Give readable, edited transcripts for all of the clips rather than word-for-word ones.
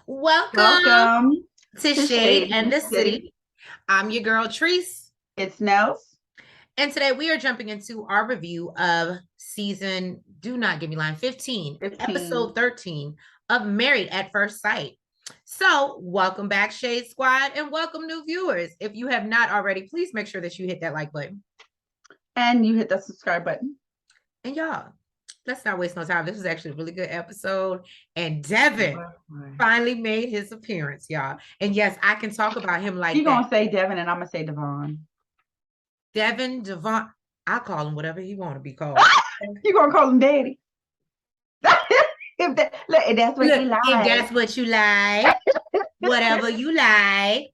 Welcome Welcome to to Shade Shady and the City. City. I'm your girl, Treese. It's Nels. And today we are jumping into our review of season, do not give me line, 15, 15. episode 13 of Married at First Sight. So, welcome back, Shade Squad, and welcome new viewers. If you have not already, please make sure that you hit that like button. And you hit the subscribe button. And y'all, let's not waste no time. This was actually a really good episode. And Devin finally made his appearance, y'all. And yes, I can talk about him like You're that. going to say Devin and I'm going to say Devon. Devon, I call him whatever he want to be called. You're going to call him Daddy. if that's what you like. If that's what you like, whatever you like.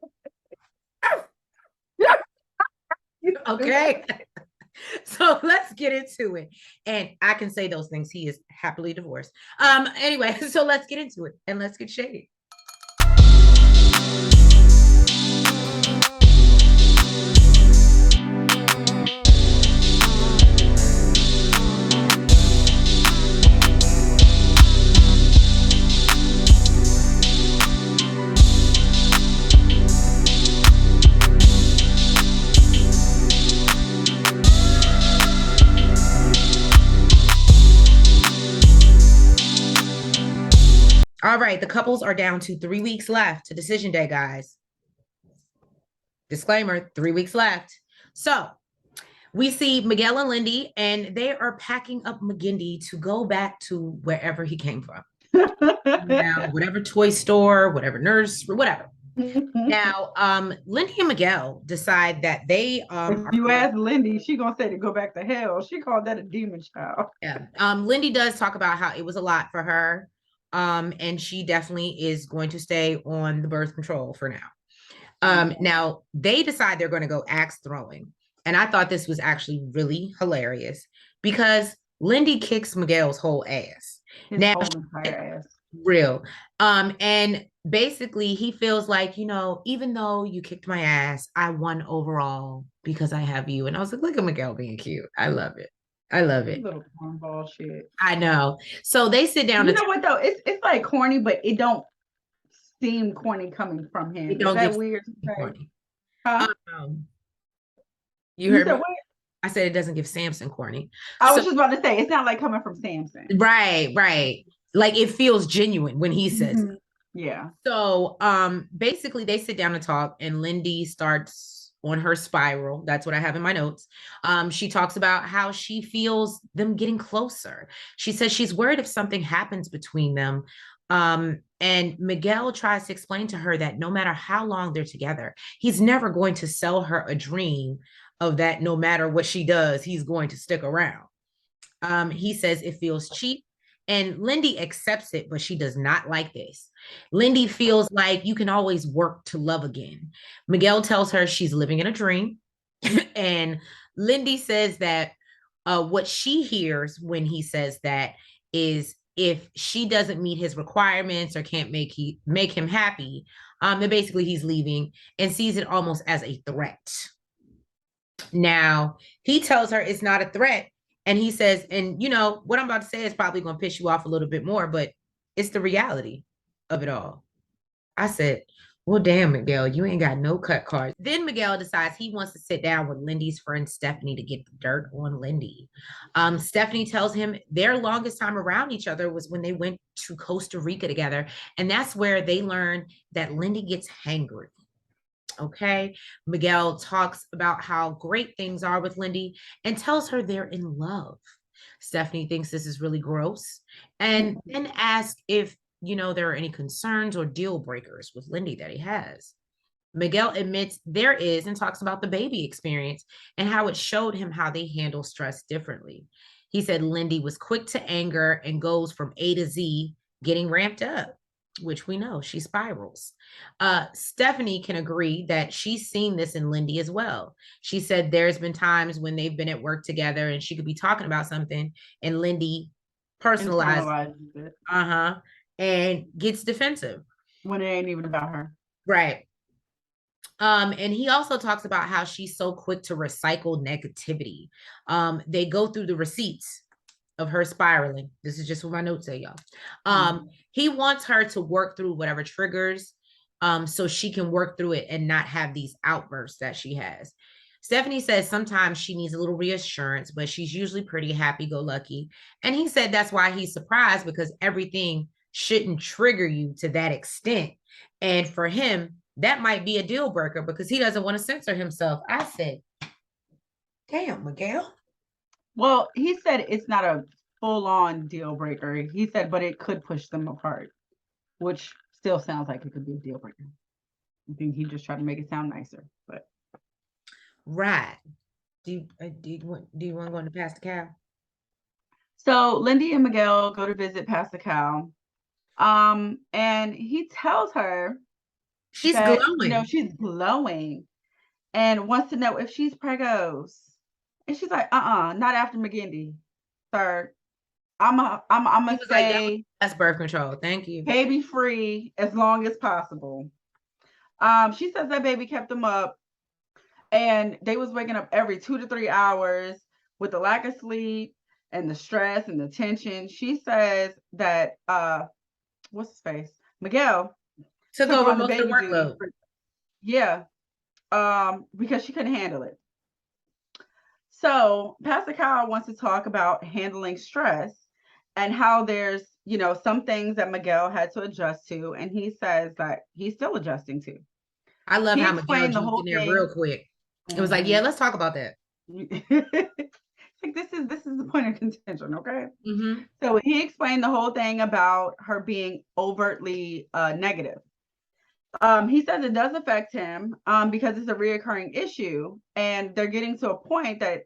Okay. So let's get into it. And I can say those things. He is happily divorced. Anyway, so let's get into it and let's get shady. All right, the couples are down to 3 weeks left to decision day, guys. Disclaimer, 3 weeks left. So we see Miguel and Lindy, and they are packing up McGindy to go back to wherever he came from. Now, whatever toy store, whatever nurse, whatever. Now, Lindy and Miguel decide that they if you ask Lindy, she gonna say to go back to hell. She called that a demon child. Yeah. Lindy does talk about how it was a lot for her. And she definitely is going to stay on the birth control for now. Now they decide they're going to go axe throwing. And I thought this was actually really hilarious because Lindy kicks Miguel's whole ass. His whole entire ass. Real. And basically he feels like, even though you kicked my ass, I won overall because I have you. And I was like, look at Miguel being cute. I love it. I love it. Little cornball shit. I know. So they sit down. You know what though? It's like corny, but it don't seem corny coming from him. Is that weird to say? Corny. Huh? You heard me? What? I said it doesn't give Samson corny. I was just about to say it's not like coming from Samson. Right. Like it feels genuine when he says it. Yeah. So basically they sit down and talk, and Lindy starts on her spiral. That's what I have in my notes. She talks about how she feels them getting closer. She says she's worried if something happens between them. And Miguel tries to explain to her that no matter how long they're together, he's never going to sell her a dream of that no matter what she does, he's going to stick around. He says it feels cheap. And Lindy accepts it, but she does not like this. Lindy feels like you can always work to love again. Miguel tells her she's living in a dream. And Lindy says that what she hears when he says that is if she doesn't meet his requirements or can't make him happy, then basically he's leaving, and sees it almost as a threat. Now, he tells her it's not a threat. And he says, and what I'm about to say is probably going to piss you off a little bit more, but it's the reality of it all. I said, well, damn, Miguel, you ain't got no cut cards. Then Miguel decides he wants to sit down with Lindy's friend Stephanie to get the dirt on Lindy. Stephanie tells him their longest time around each other was when they went to Costa Rica together. And that's where they learned that Lindy gets hangry. Okay. Miguel talks about how great things are with Lindy and tells her they're in love. Stephanie thinks this is really gross and then asks if, there are any concerns or deal breakers with Lindy that he has. Miguel admits there is and talks about the baby experience and how it showed him how they handle stress differently. He said Lindy was quick to anger and goes from A to Z, getting ramped up, which we know she spirals. Stephanie can agree that she's seen this in Lindy as well. She said there's been times when they've been at work together and she could be talking about something and Lindy personalizes it. And gets defensive. When it ain't even about her. Right. And he also talks about how she's so quick to recycle negativity. They go through the receipts of her spiraling. This is just what my notes say, y'all. He wants her to work through whatever triggers, so she can work through it and not have these outbursts that she has. Stephanie says sometimes she needs a little reassurance, but she's usually pretty happy-go-lucky. And he said that's why he's surprised, because everything shouldn't trigger you to that extent. And for him, that might be a deal breaker because he doesn't want to censor himself. I said, damn, Miguel. Well, he said it's not a full-on deal breaker. He said, but it could push them apart, which still sounds like it could be a deal breaker. I think he just tried to make it sound nicer, but. Right. Do you want to go into Pastor Cal? So Lindy and Miguel go to visit Pastor Cal. And he tells her she's glowing. She's glowing and wants to know if she's pregos. And she's like, not after McGindy, sir. I'm gonna say like, that's birth control. Thank you. Baby free as long as possible. She says that baby kept them up, and they was waking up every 2 to 3 hours with the lack of sleep and the stress and the tension. She says that what's his face? Miguel took over most of the workload. Yeah. Because she couldn't handle it. So Pastor Kyle wants to talk about handling stress and how there's, some things that Miguel had to adjust to, and he says that he's still adjusting to. I love how Miguel jumped in there real quick. It was like, yeah, let's talk about that. Like this is the point of contention, okay? So he explained the whole thing about her being overtly negative. He says it does affect him because it's a reoccurring issue, and they're getting to a point that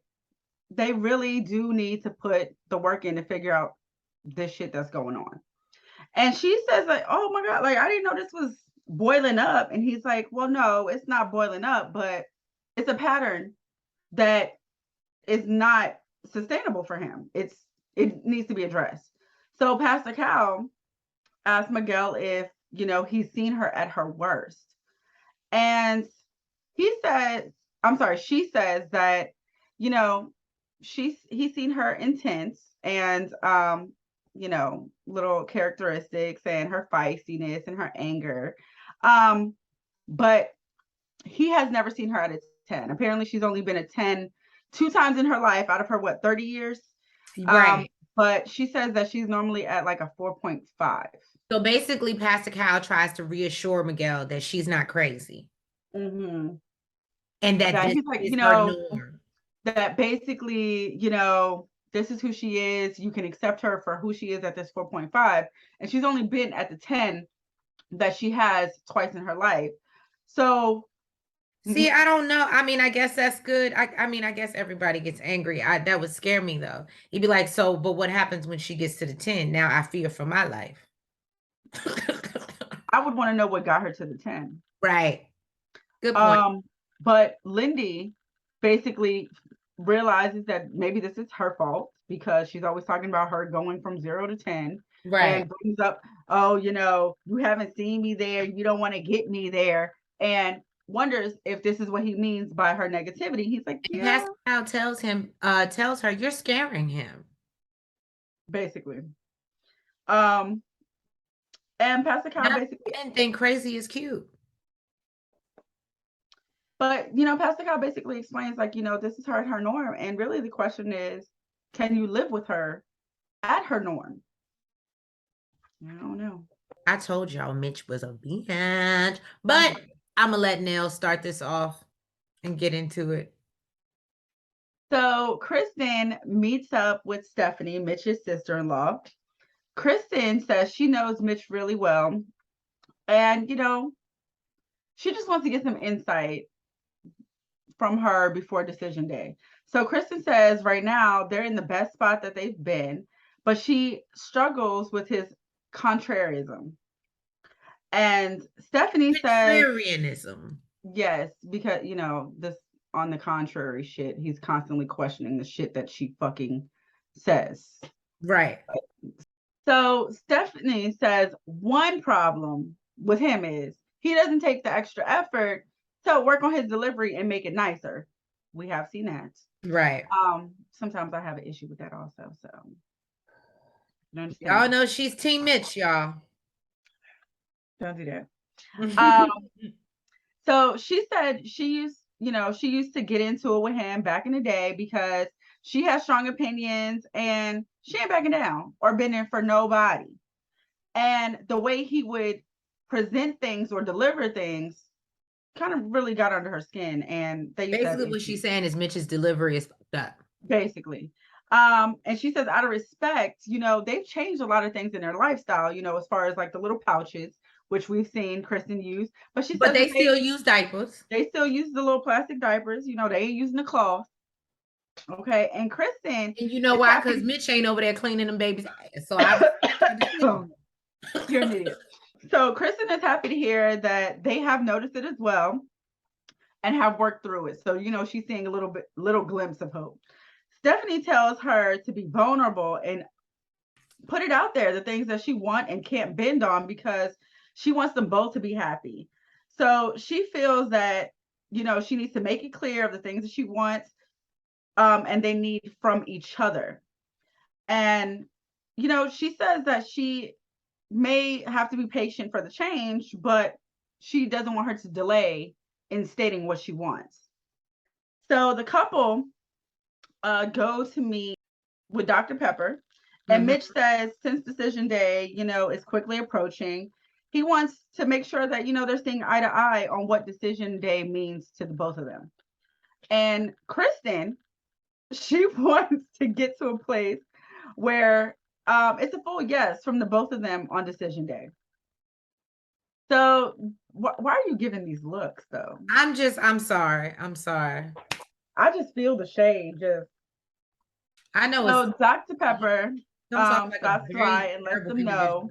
they really do need to put the work in to figure out this shit that's going on. And she says like, oh my God, like I didn't know this was boiling up. And he's like, well, no, it's not boiling up, but it's a pattern that is not sustainable for him. It needs to be addressed. So Pastor Cal asked Miguel if he's seen her at her worst, and she says that he's seen her intense and little characteristics and her feistiness and her anger, but he has never seen her at a 10. Apparently she's only been a 10 2 times in her life out of her 30 years, right? But she says that she's normally at like a 4.5. So basically Pastor Cal tries to reassure Miguel that she's not crazy, and that he's like, her norm. That basically this is who she is. You can accept her for who she is at this 4.5, and she's only been at the 10 that she has twice in her life. So see, I don't know. I mean, I guess that's good. I mean, I guess everybody gets angry. That would scare me though. He'd be like, so, but what happens when she gets to the 10? Now I fear for my life. I would want to know what got her to the 10. Right. Good point. But Lindy basically realizes that maybe this is her fault because she's always talking about her going from 0 to 10. Right. And brings up, oh, you haven't seen me there. You don't want to get me there. And wonders if this is what he means by her negativity. He's like, yeah. Pascal tells her, you're scaring him. Basically. And Pastor Cal basically think crazy is cute. But Pastor Cal basically explains like, this is her norm. And really the question is, can you live with her at her norm? I don't know. I told y'all Mitch was a bitch, but I'm gonna let Nell start this off and get into it. So Krysten meets up with Stephanie, Mitch's sister-in-law. Krysten says she knows Mitch really well, and she just wants to get some insight from her before decision day. So Krysten says right now they're in the best spot that they've been, but she struggles with his contrarianism. And Stephanie says contrarianism. Yes, because this on the contrary shit, he's constantly questioning the shit that she fucking says. Right. So Stephanie says one problem with him is he doesn't take the extra effort to work on his delivery and make it nicer. We have seen that. Right. Sometimes I have an issue with that also. So Y'all know she's Team Mitch, y'all. Don't do that. So she said she used to get into it with him back in the day because she has strong opinions and she ain't backing down or bending for nobody. And the way he would present things or deliver things kind of really got under her skin. And they used basically what she's saying is Mitch's delivery is that. Basically. And she says, out of respect, they've changed a lot of things in their lifestyle, as far as like the little pouches, which we've seen Krysten use. But she says they still use diapers. They still use the little plastic diapers, they ain't using the cloth. Okay. And Krysten. And you know why? Because Mitch ain't over there cleaning them babies. So you're an idiot. So Krysten is happy to hear that they have noticed it as well and have worked through it. So, she's seeing a little glimpse of hope. Stephanie tells her to be vulnerable and put it out there, the things that she wants and can't bend on, because she wants them both to be happy. So she feels that, she needs to make it clear of the things that she wants and they need from each other. And, she says that she may have to be patient for the change, but she doesn't want her to delay in stating what she wants. So the couple go to meet with Dr. Pepper, and Mitch says since decision day, is quickly approaching, he wants to make sure that, they're seeing eye to eye on what decision day means to the both of them. And Krysten, she wants to get to a place where it's a full yes from the both of them on decision day. So why are you giving these looks though? I'm sorry. I just feel the shade. I know. So Dr. Pepper stops by and lets them know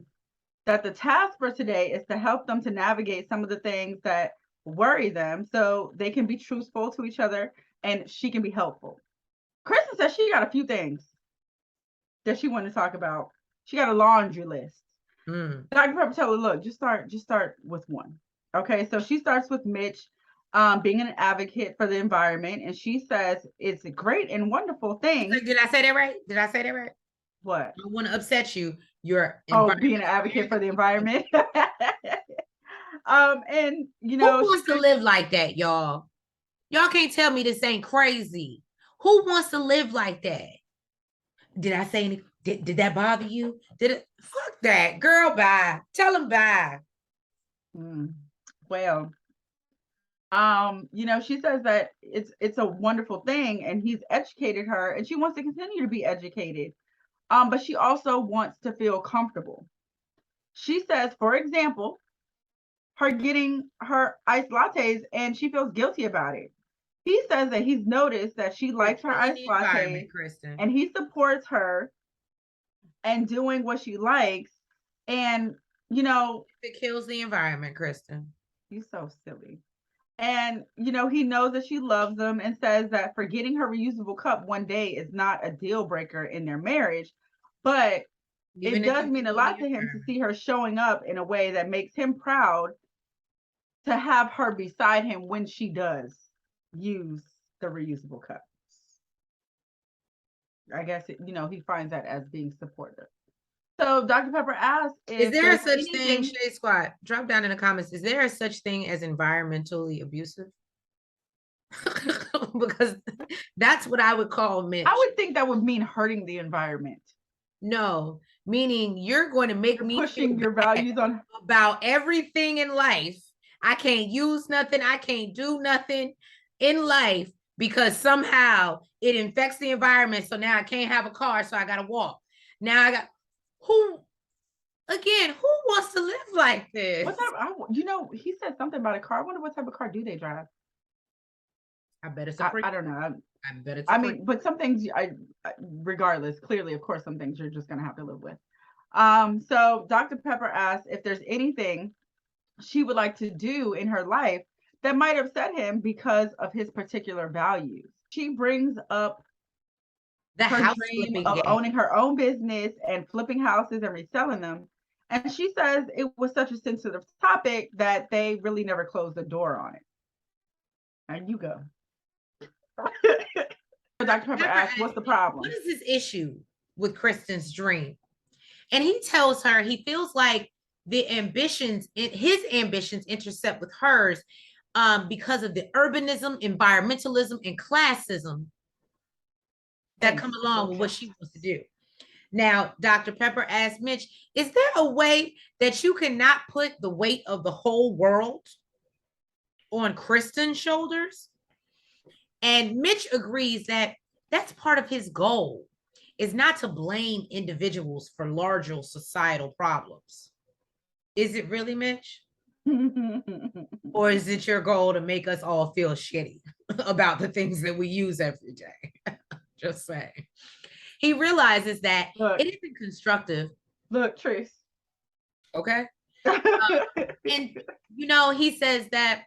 that the task for today is to help them to navigate some of the things that worry them so they can be truthful to each other and she can be helpful. Krysten says she got a few things that she wanted to talk about. She got a laundry list. Dr. Pepper tells her, look, just start with one. Okay, so she starts with Mitch being an advocate for the environment, and she says it's a great and wonderful thing. Did I say that right? What? I want to upset you. You're being an advocate for the environment. And who wants to live like that, y'all? Y'all can't tell me this ain't crazy. Who wants to live like that? Did I say anything? Did that bother you? Did it? Fuck that, girl. Bye. Tell them bye. Well, she says that it's a wonderful thing, and he's educated her, and she wants to continue to be educated. But she also wants to feel comfortable. She says, for example, her getting her iced lattes, and she feels guilty about it. He says that he's noticed that she likes her iced latte, and he supports her and doing what she likes. And, it kills the environment, Krysten. You're so silly. And, he knows that she loves them and says that forgetting her reusable cup one day is not a deal breaker in their marriage. But it does mean a lot to him to see her showing up in a way that makes him proud to have her beside him when she does use the reusable cups. I guess, he finds that as being supportive. So Dr. Pepper asks, is there a such thing, Shade Squad? Drop down in the comments. Is there a such thing as environmentally abusive? Because that's what I would call Mitch. I would think that would mean hurting the environment. No, meaning you're going to make me pushing your values on about everything in life. I can't use nothing. I can't do nothing in life because somehow it infects the environment. So now I can't have a car, so I got to walk. Now who wants to live like this? What type, he said something about a car. I wonder what type of car do they drive? I bet it's I don't know. I bet it's but some things, regardless, clearly, of course, some things you're just going to have to live with. So Dr. Pepper asked if there's anything she would like to do in her life that might upset him because of his particular values. She brings up the house dream of owning her own business and flipping houses and reselling them. And she says it was such a sensitive topic that they really never closed the door on it. And you go. Dr. Pepper asks, what's the problem? What is this issue with Krysten's dream? And he tells her he feels like his ambitions intercept with hers because of the urbanism, environmentalism, and classism that come along with what she wants to do. Now, Dr. Pepper asked Mitch, is there a way that you cannot put the weight of the whole world on Krysten's shoulders? And Mitch agrees that that's part of his goal, is not to blame individuals for larger societal problems. Is it really, Mitch? Or is it your goal to make us all feel shitty about the things that we use every day? Just saying. He realizes that it isn't constructive. Look, Trace. Okay. And, he says that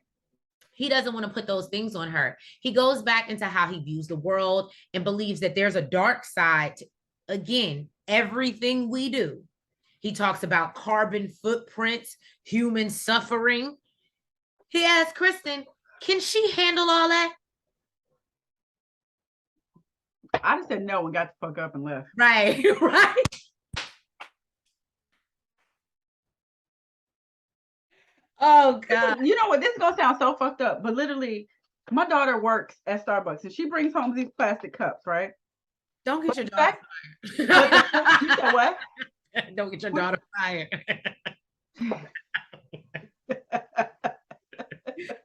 he doesn't want to put those things on her. He goes back into how he views the world and believes that there's a dark side to, again, everything we do. He talks about carbon footprints, human suffering. He asked Krysten, can she handle all that? I just said no and got the fuck up and left. Right, right. Oh, God. You know what? This is going to sound so fucked up, but literally, my daughter works at Starbucks and she brings home these plastic cups, right? Don't get your daughter fired. You said what? Don't get your daughter fired.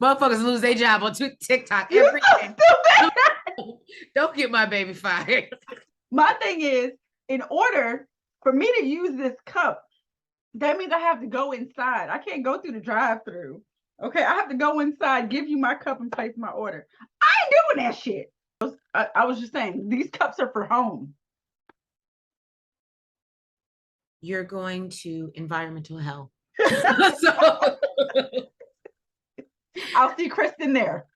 Motherfuckers lose their job on TikTok every day. Don't get my baby fired. My thing is, in order for me to use this cup, that means I have to go inside. I can't go through the drive-through. Okay, I have to go inside, give you my cup, and place my order. I ain't doing that shit. I was just saying, these cups are for home. You're going to environmental hell. So I'll see Krysten there.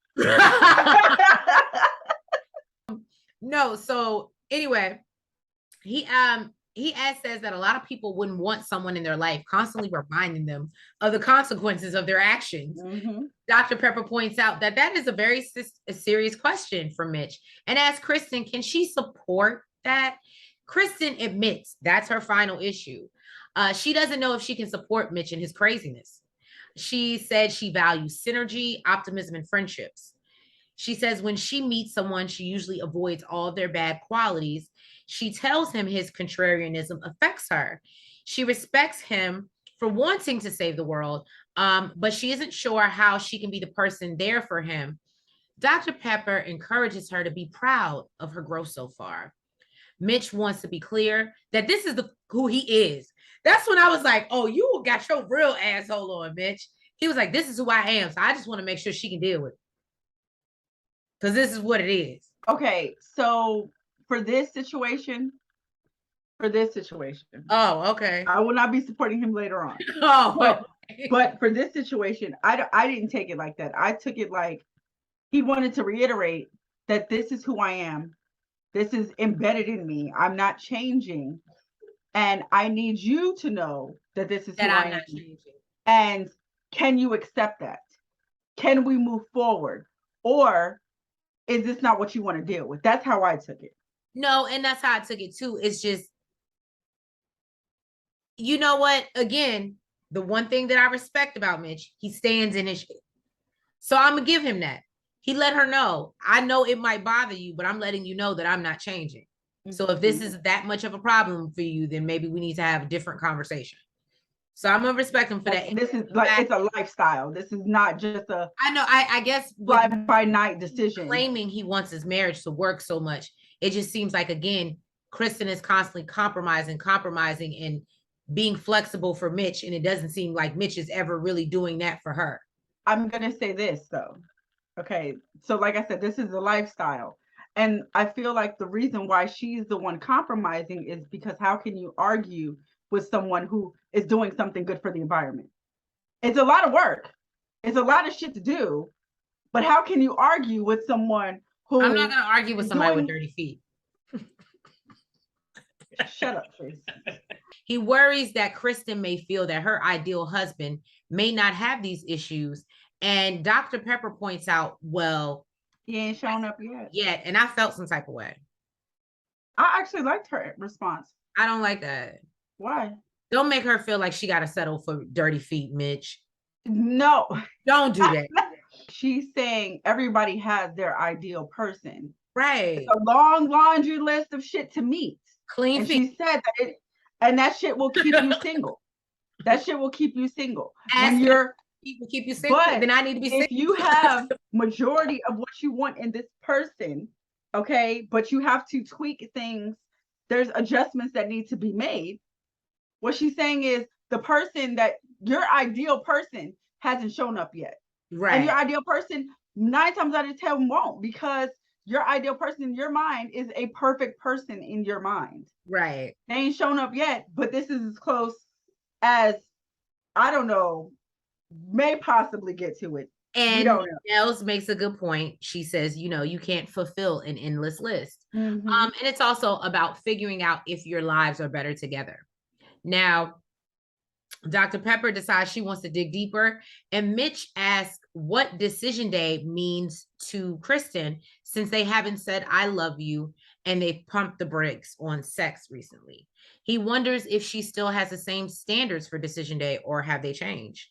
No, so anyway, he says that a lot of people wouldn't want someone in their life constantly reminding them of the consequences of their actions. Mm-hmm. Dr. Pepper points out that is a very serious question for Mitch and asks Krysten, can she support that? Krysten admits that's her final issue. She doesn't know if she can support Mitch in his craziness. She said she values synergy, optimism, and friendships. She says when she meets someone, she usually avoids all their bad qualities. She tells him his contrarianism affects her. She respects him for wanting to save the world, but she isn't sure how she can be the person there for him. Dr. Pepper encourages her to be proud of her growth so far. Mitch wants to be clear that this is who he is. That's when I was like, oh, you got your real asshole on, Mitch. He was like, this is who I am. So I just want to make sure she can deal with it. Because this is what it is. Okay, so for this situation. Oh, okay. I will not be supporting him later on. Oh, but for this situation, I didn't take it like that. I took it like he wanted to reiterate that this is who I am. This is embedded in me. I'm not changing. And I need you to know that this is who I am. Not changing. And can you accept that? Can we move forward? Or is this not what you want to deal with? That's how I took it. No, and that's how I took it too. It's just, you know what? Again, the one thing that I respect about Mitch, he stands in his shit. So I'm going to give him that. He let her know, I know it might bother you, but I'm letting you know that I'm not changing. So if this is that much of a problem for you, then maybe we need to have a different conversation. So I'm gonna respect him for that. This is like, it's a lifestyle. This is not just a, I know, I guess fly by night decision. Claiming he wants his marriage to work so much, it just seems like, again, Krysten is constantly compromising and being flexible for Mitch. And it doesn't seem like Mitch is ever really doing that for her. I'm gonna say this though. Okay, so like I said, this is a lifestyle. And I feel like the reason why she's the one compromising is because how can you argue with someone who is doing something good for the environment? It's a lot of work. It's a lot of shit to do. But how can you argue with someone who... I'm not going to argue with somebody with dirty feet. Shut up, Trace. He worries that Krysten may feel that her ideal husband may not have these issues. And Dr. Pepper points out, well, he ain't shown up yet. And I felt some type of way. I actually liked her response. I don't like that. Why? Don't make her feel like she got to settle for dirty feet, Mitch. No. Don't do that. She's saying everybody has their ideal person. Right. It's a long laundry list of shit to meet. Clean and feet. she said that that shit will keep you single. That shit will keep you single. When you're people keep you single, then I need to be single. If you have majority of what you want in this person, okay, but you have to tweak things, there's adjustments that need to be made. What she's saying is the person that your ideal person hasn't shown up yet. Right. And your ideal person 9 times out of 10 won't, because your ideal person in your mind is a perfect person in your mind. Right. They ain't shown up yet, but this is as close as, I don't know, may possibly get to it. And Nels makes a good point. She says, you can't fulfill an endless list. Mm-hmm. And it's also about figuring out if your lives are better together. Now, Dr. Pepper decides she wants to dig deeper, and Mitch asks what decision day means to Krysten, since they haven't said I love you and they've pumped the brakes on sex recently. He wonders if she still has the same standards for decision day or have they changed.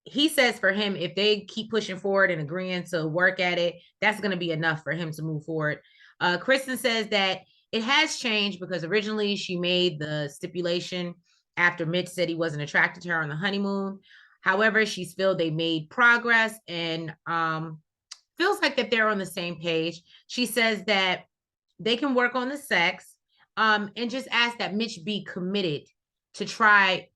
He says for him, if they keep pushing forward and agreeing to work at it, that's going to be enough for him to move forward. Krysten says that it has changed because originally she made the stipulation after Mitch said he wasn't attracted to her on the honeymoon. However, she's feel they made progress and feels like that they're on the same page. She says that they can work on the sex and just ask that Mitch be committed to try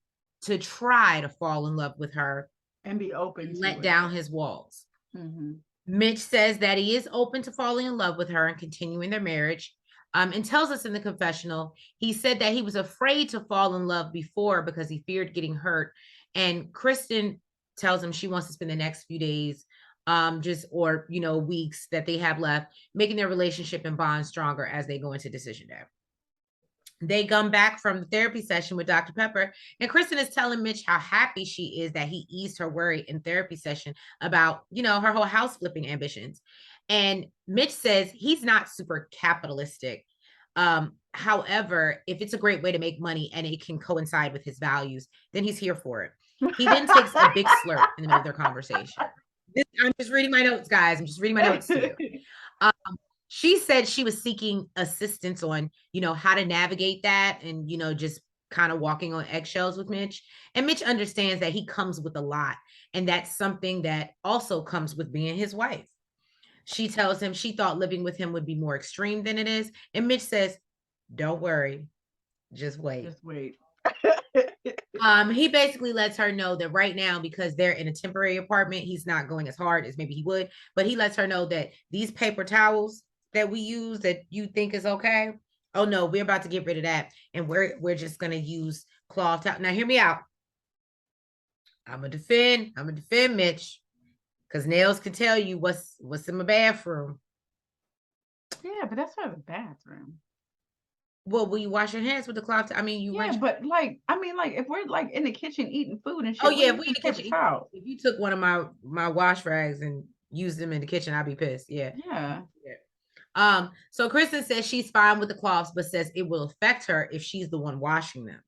to fall in love with her and be open to let down his walls. Mm-hmm. Mitch says that he is open to falling in love with her and continuing their marriage. And tells us in the confessional, he said that he was afraid to fall in love before because he feared getting hurt. And Krysten tells him she wants to spend the next few days, weeks that they have left, making their relationship and bond stronger as they go into decision day. They come back from the therapy session with Dr. Pepper, and Krysten is telling Mitch how happy she is that he eased her worry in therapy session about, her whole house flipping ambitions. And Mitch says he's not super capitalistic. However, if it's a great way to make money and it can coincide with his values, then he's here for it. He then takes a big slurp in the middle of their conversation. I'm just reading my notes, guys. I'm just reading my notes to you. She said she was seeking assistance on, how to navigate that and, just kind of walking on eggshells with Mitch. And Mitch understands that he comes with a lot. And that's something that also comes with being his wife. She tells him she thought living with him would be more extreme than it is. And Mitch says, don't worry, just wait. Just wait. He basically lets her know that right now, because they're in a temporary apartment, he's not going as hard as maybe he would. But he lets her know that these paper towels that we use that you think is okay, oh no, we're about to get rid of that, and we're just gonna use cloth towel. Now hear me out. I'm gonna defend Mitch, because Nails can tell you what's in my bathroom. Yeah, but that's not the bathroom. Well, will you wash your hands with the cloth? I mean, but if we're like in the kitchen eating food and shit. Oh yeah, if we in the kitchen. If you took one of my wash rags and used them in the kitchen, I'd be pissed. Yeah. Yeah. So Krysten says she's fine with the cloths, but says it will affect her if she's the one washing them.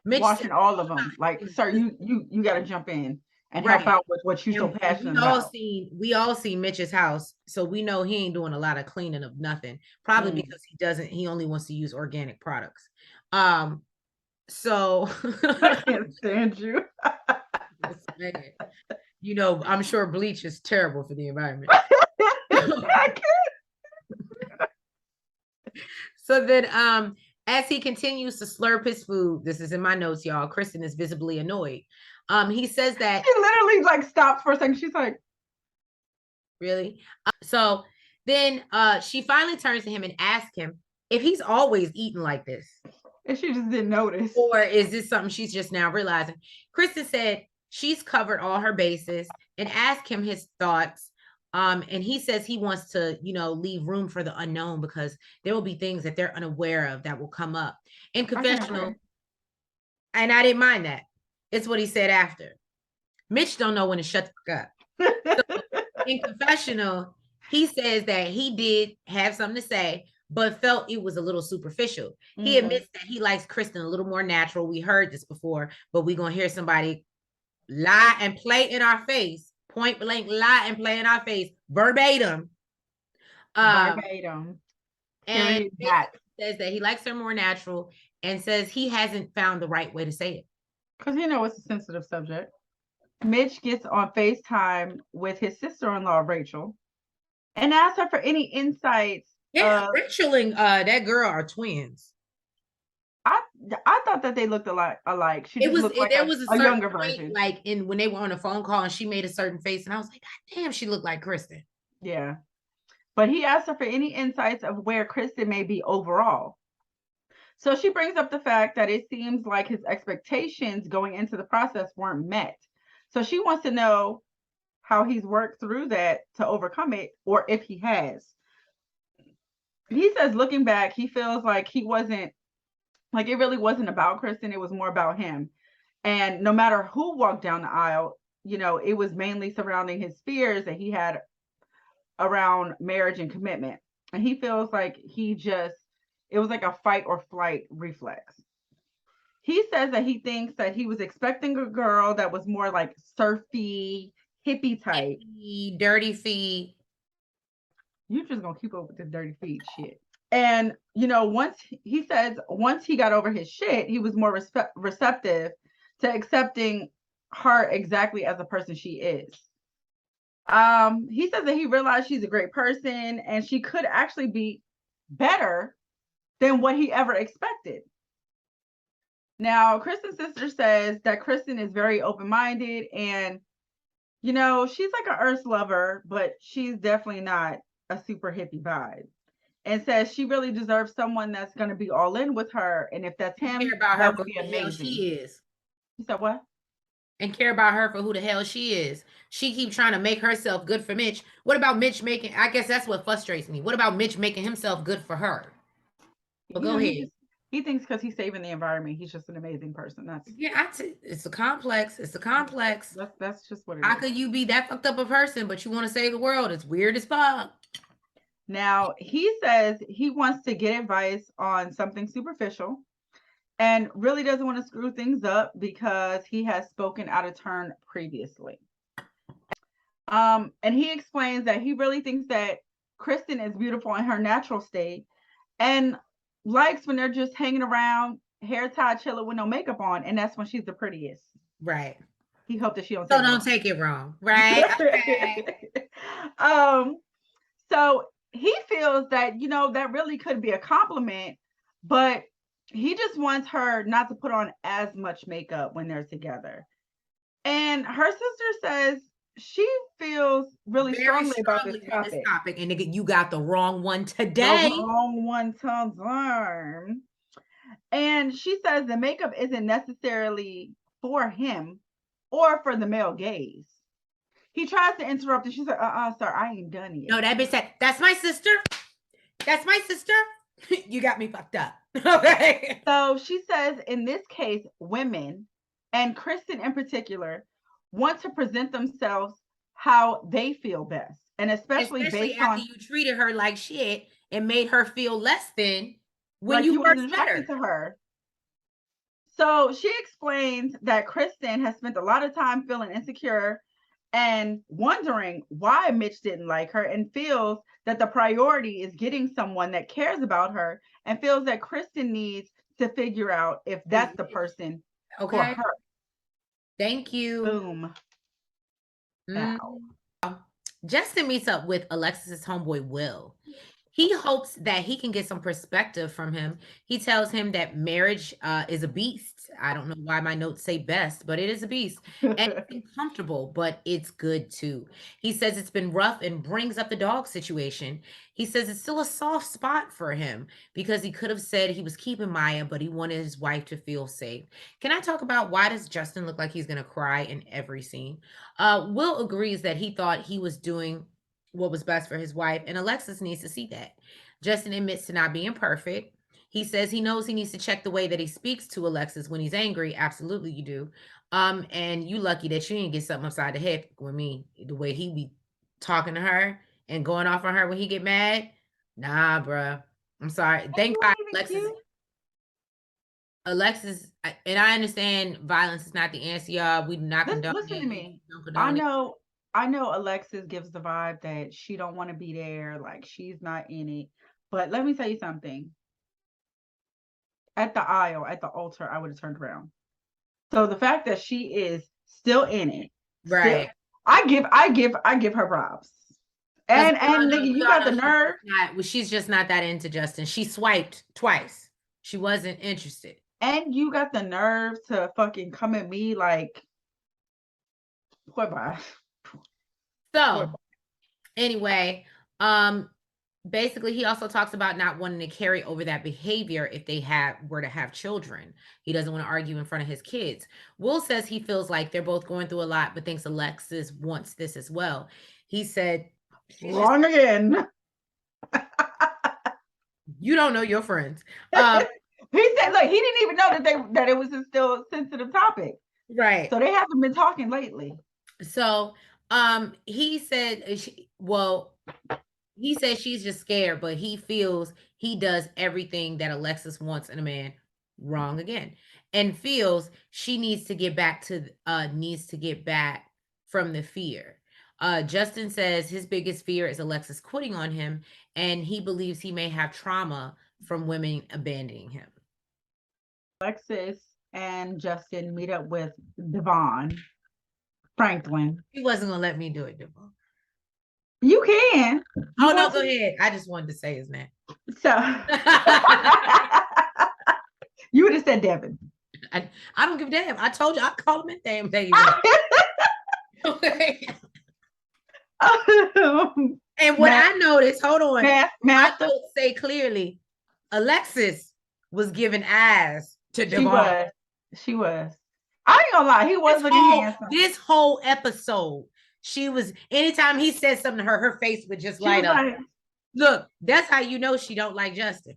Mitch washing all of them. Like, sir, you got to jump in and help out with what you're so passionate about. We all see Mitch's house, so we know he ain't doing a lot of cleaning of nothing. Probably because he only wants to use organic products. So I can't stand you. I'm sure bleach is terrible for the environment. So then, as he continues to slurp his food, this is in my notes, y'all, Krysten is visibly annoyed. He says that she literally stops for a second. She's like, really? So then she finally turns to him and asks him if he's always eating like this. And she just didn't notice. Or is this something she's just now realizing? Krysten said she's covered all her bases and asked him his thoughts. And he says he wants to, leave room for the unknown because there will be things that they're unaware of that will come up. In confessional, and I didn't mind that. It's what he said after. Mitch don't know when to shut the fuck up. So in confessional, he says that he did have something to say, but felt it was a little superficial. He admits that he likes Krysten a little more natural. We heard this before, but we're going to hear somebody lie and play in our face, point blank lie and play in our face, verbatim. Verbatim. And says that he likes her more natural and says he hasn't found the right way to say it. Because it's a sensitive subject. Mitch gets on FaceTime with his sister-in-law, Rachel, and asks her for any insights. Yeah, Rachel and that girl are twins. I thought that they looked alike. She just looked like there was a younger point, version. Like when they were on a phone call and she made a certain face, and I was like, God damn, she looked like Krysten. Yeah. But he asked her for any insights of where Krysten may be overall. So she brings up the fact that it seems like his expectations going into the process weren't met. So she wants to know how he's worked through that to overcome it, or if he has. He says, looking back, he feels like it really wasn't about Krysten. It was more about him. And no matter who walked down the aisle, it was mainly surrounding his fears that he had around marriage and commitment. And he feels like it was like a fight or flight reflex. He says that he thinks that he was expecting a girl that was more like surfy, hippie type. Dirty feet. You're just going to keep up with the dirty feet shit. And, once he got over his shit, he was more receptive to accepting her exactly as a person she is. He says that he realized she's a great person and she could actually be better than what he ever expected. Now, Krysten's sister says that Krysten is very open-minded and, she's like an earth lover, but she's definitely not a super hippie vibe. And says she really deserves someone that's going to be all in with her. And if that's him, that would be amazing. She is. You said what? And care about her for who the hell she is. She keeps trying to make herself good for Mitch. What about Mitch I guess that's what frustrates me. What about Mitch making himself good for her? But go ahead. He thinks because he's saving the environment, he's just an amazing person. It's a complex. It's a complex. That's just what it is. How could you be that fucked up a person, but you want to save the world? It's weird as fuck. Now, he says he wants to get advice on something superficial and really doesn't want to screw things up because he has spoken out of turn previously. And he explains that he really thinks that Krysten is beautiful in her natural state and likes when they're just hanging around, hair tied, chilling with no makeup on, and that's when she's the prettiest. Right. He hoped that she don't. So don't take it wrong, right? Okay. So he feels that that really could be a compliment, but he just wants her not to put on as much makeup when they're together. And her sister says she feels very strongly about this topic. And you got the wrong one today. The wrong one to learn. And she says the makeup isn't necessarily for him or for the male gaze. He tries to interrupt and she's like, sir, I ain't done yet. No, that bitch said, that's my sister. That's my sister. You got me fucked up. Okay. So she says in this case, women, and Krysten in particular, want to present themselves how they feel best. And especially based after on you treated her like shit and made her feel less than when like you were attracted to her. So she explains that Krysten has spent a lot of time feeling insecure and wondering why Mitch didn't like her, and feels that the priority is getting someone that cares about her, and feels that Krysten needs to figure out if that's the person for her. Thank you. Boom. Now. Justin meets up with Alexis's homeboy, Will. He hopes that he can get some perspective from him. He tells him that marriage is a beast. I don't know why my notes say best, but it is a beast. And it's uncomfortable, but it's good too. He says it's been rough and brings up the dog situation. He says it's still a soft spot for him because he could have said he was keeping Maya, but he wanted his wife to feel safe. Can I talk about why does Justin look like he's going to cry in every scene? Will agrees that he thought he was doing what was best for his wife, and Alexis needs to see that. Justin admits to not being perfect. He says he knows he needs to check the way that he speaks to Alexis when he's angry. Absolutely, you do. And you lucky that you didn't get something upside the head with me. The way he be talking to her and going off on her when he get mad. Nah, bruh. I'm sorry. Thank God Alexis, and I understand violence is not the answer, y'all. We do not condone Listen to it. me. Condone I know Alexis gives the vibe that she don't want to be there, like she's not in it. But let me tell you something. At the aisle, at the altar, I would have turned around. So the fact that she is still in it, right? I give her props. And nigga, you got the nerve. She's just not that into Justin. She swiped twice. She wasn't interested. And you got the nerve to fucking come at me like, boy, bye. So, anyway, basically he also talks about not wanting to carry over that behavior if they were to have children. He doesn't want to argue in front of his kids. Will says he feels like they're both going through a lot, but thinks Alexis wants this as well. He said, wrong again. You don't know your friends. He said, look, he didn't even know that it was still a sensitive topic. Right. So they haven't been talking lately. So he said, he says she's just scared, but he feels he does everything that Alexis wants in a man. Wrong again. And feels she needs to get back from the fear. Justin says his biggest fear is Alexis quitting on him, and he believes he may have trauma from women abandoning him. Alexis and Justin meet up with Devon Franklin. He wasn't gonna let me do it, Devon. You can. Oh, no, go ahead. I just wanted to say his name. So you would have said Devin. I don't give a damn. I told you I call him a damn day. And what I noticed, hold on, my notes say clearly, Alexis was giving ass to Devon. She was. I ain't gonna lie, he was looking handsome. This whole episode, she was. Anytime he said something to her, her face would just light up. Like, look, that's how you know she don't like Justin.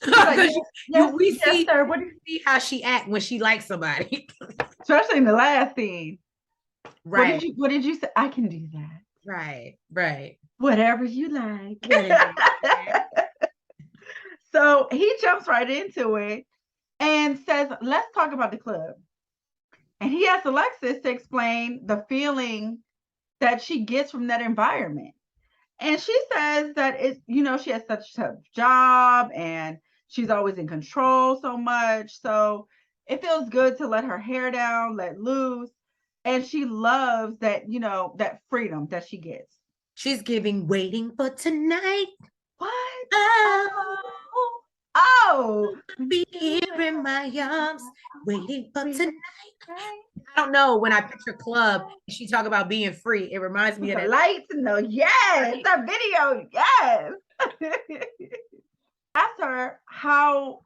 Like, we see how she act when she likes somebody, especially in the last scene. Right? What did you say? I can do that. Right. Whatever you like. So he jumps right into it and says, "Let's talk about the club." And he asks Alexis to explain the feeling that she gets from that environment. And she says that she has such a tough job and she's always in control so much. So it feels good to let her hair down, let loose. And she loves that, that freedom that she gets. She's giving Waiting for Tonight. What? Oh, be here in my arms, waiting for tonight. I don't know. When I picture club, she talk about being free. It reminds me of that lights. No, yes, that video, yes. Asked her how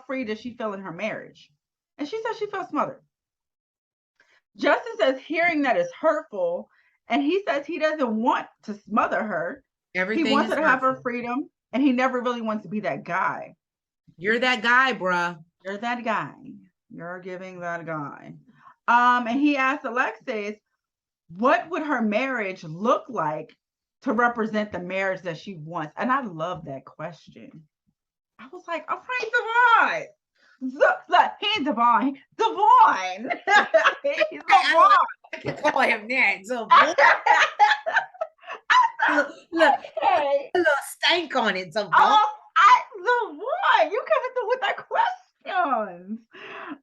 free does she feel in her marriage, and she says she feels smothered. Justin says hearing that is hurtful, and he says he doesn't want to smother her. He wants her to have her freedom, and he never really wants to be that guy. You're that guy, bruh. You're that guy. You're giving that guy. And he asked Alexis, what would her marriage look like to represent the marriage that she wants? And I love that question. I was like, all right, Devon. He's Devon. Devon. He's Devon. I can call him that. Devon. Look, a little stank on it. Devon. Devon, you coming through with that questions.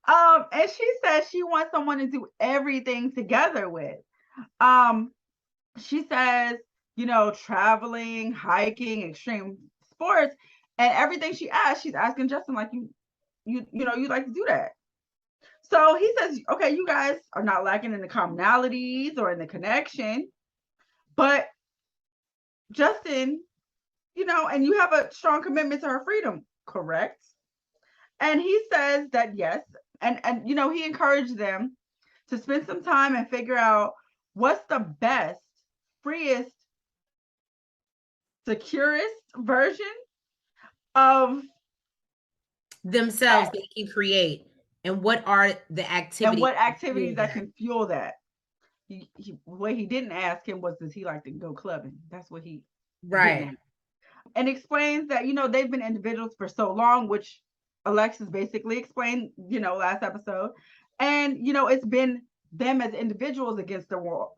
And she says she wants someone to do everything together with. She says, traveling, hiking, extreme sports, and everything she asks, she's asking Justin, like, you like to do that. So he says, okay, you guys are not lacking in the commonalities or in the connection, but Justin, and you have a strong commitment to her freedom, correct? And he says that yes, and he encouraged them to spend some time and figure out what's the best, freest, securest version of themselves they can create, and what are the activities that can fuel that. What he didn't ask him was, does he like to go clubbing? That's what he Right. And explains that, they've been individuals for so long, which Alexis basically explained, last episode. And, it's been them as individuals against the world.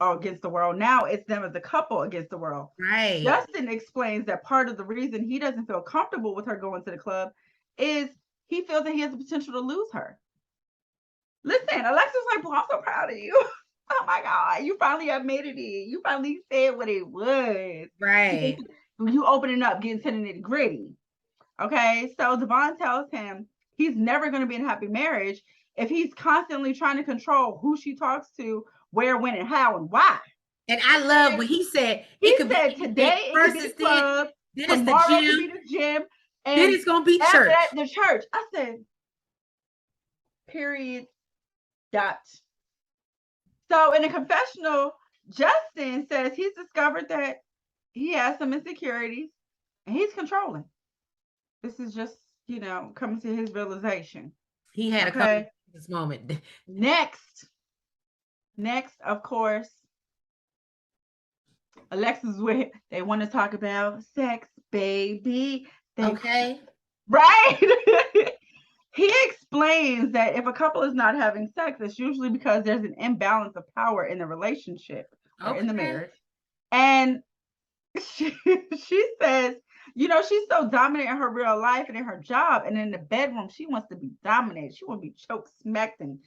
Now it's them as a couple against the world. Right. Justin explains that part of the reason he doesn't feel comfortable with her going to the club is he feels that he has the potential to lose her. Listen, Alexis like, well, I'm so proud of you. Oh my God, you finally admitted it. You finally said what it was. Right. You opening up, getting to the nitty gritty. Okay, so Devon tells him he's never going to be in a happy marriage if he's constantly trying to control who she talks to, where, when, and how, and why. And I love what he said. He said today it could be the club, tomorrow it could be the gym, and then it's gonna be church. After that, the church. I said, period. Dot. So in a confessional, Justin says he's discovered that he has some insecurities and he's controlling. This is just, coming to his realization. He had a couple this moment. Next, of course, Alexis, where they want to talk about sex, baby. Okay. Right? He explains that if a couple is not having sex, it's usually because there's an imbalance of power in the relationship or in the marriage. And she says, she's so dominant in her real life and in her job, and in the bedroom, she wants to be dominated. She wants to be choked, smacked, and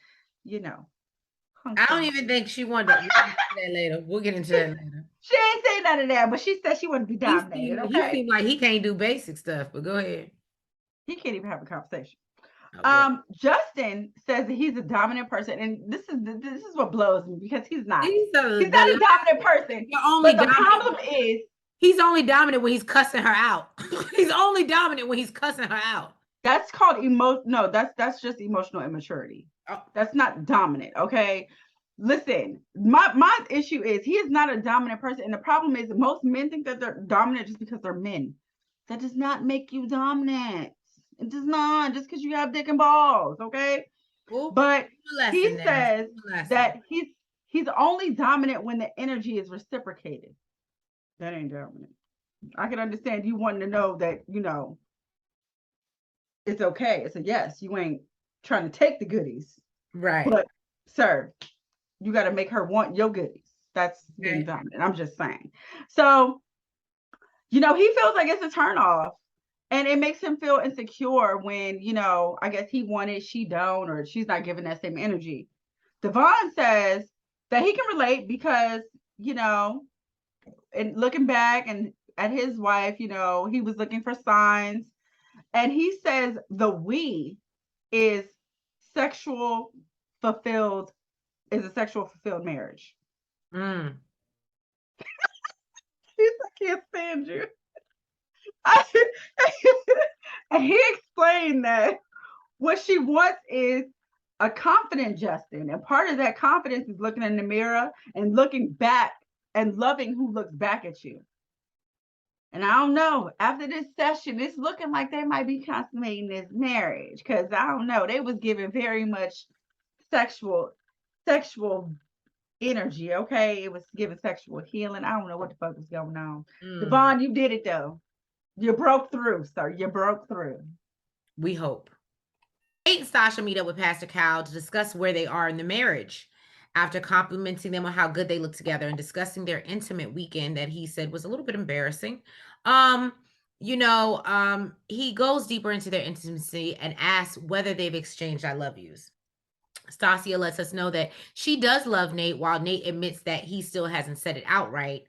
I don't even think she wanted to. We'll get into that later. We'll get into that later. She ain't saying none of that, but she said she wanted to be dominated. He seemed like he can't do basic stuff, but go ahead. He can't even have a conversation. Justin says that he's a dominant person, and this is what blows me because he's not. He's not a dominant person. But the problem is he's only dominant when he's cussing her out. He's only dominant when he's cussing her out. That's called No, that's just emotional immaturity. Oh. That's not dominant. Okay. Listen, my issue is he is not a dominant person, and the problem is that most men think that they're dominant just because they're men. That does not make you dominant. It does not, just because you have dick and balls, okay? Ooh, but he says that he's only dominant when the energy is reciprocated. That ain't dominant. I can understand you wanting to know that, it's okay. It's a yes. You ain't trying to take the goodies. Right. But, sir, you got to make her want your goodies. That's being dominant. I'm just saying. So, he feels like it's a turnoff. And it makes him feel insecure when, I guess he wanted, she don't, or she's not giving that same energy. Devon says that he can relate because, and looking back and at his wife, he was looking for signs. And he says the we is a sexual fulfilled marriage. Mm. I can't stand you. And he explained that what she wants is a confident Justin, and part of that confidence is looking in the mirror and looking back and loving who looks back at you. And I don't know, after this session, it's looking like they might be consummating this marriage, because I don't know, they was giving very much sexual energy. Okay, it was giving sexual healing. I don't know what the fuck was going on. Devon, you did it though. You broke through, sir. You broke through. We hope. Nate and Sasha meet up with Pastor Cal to discuss where they are in the marriage. After complimenting them on how good they look together and discussing their intimate weekend that he said was a little bit embarrassing, he goes deeper into their intimacy and asks whether they've exchanged I love yous. Stacia lets us know that she does love Nate, while Nate admits that he still hasn't said it outright.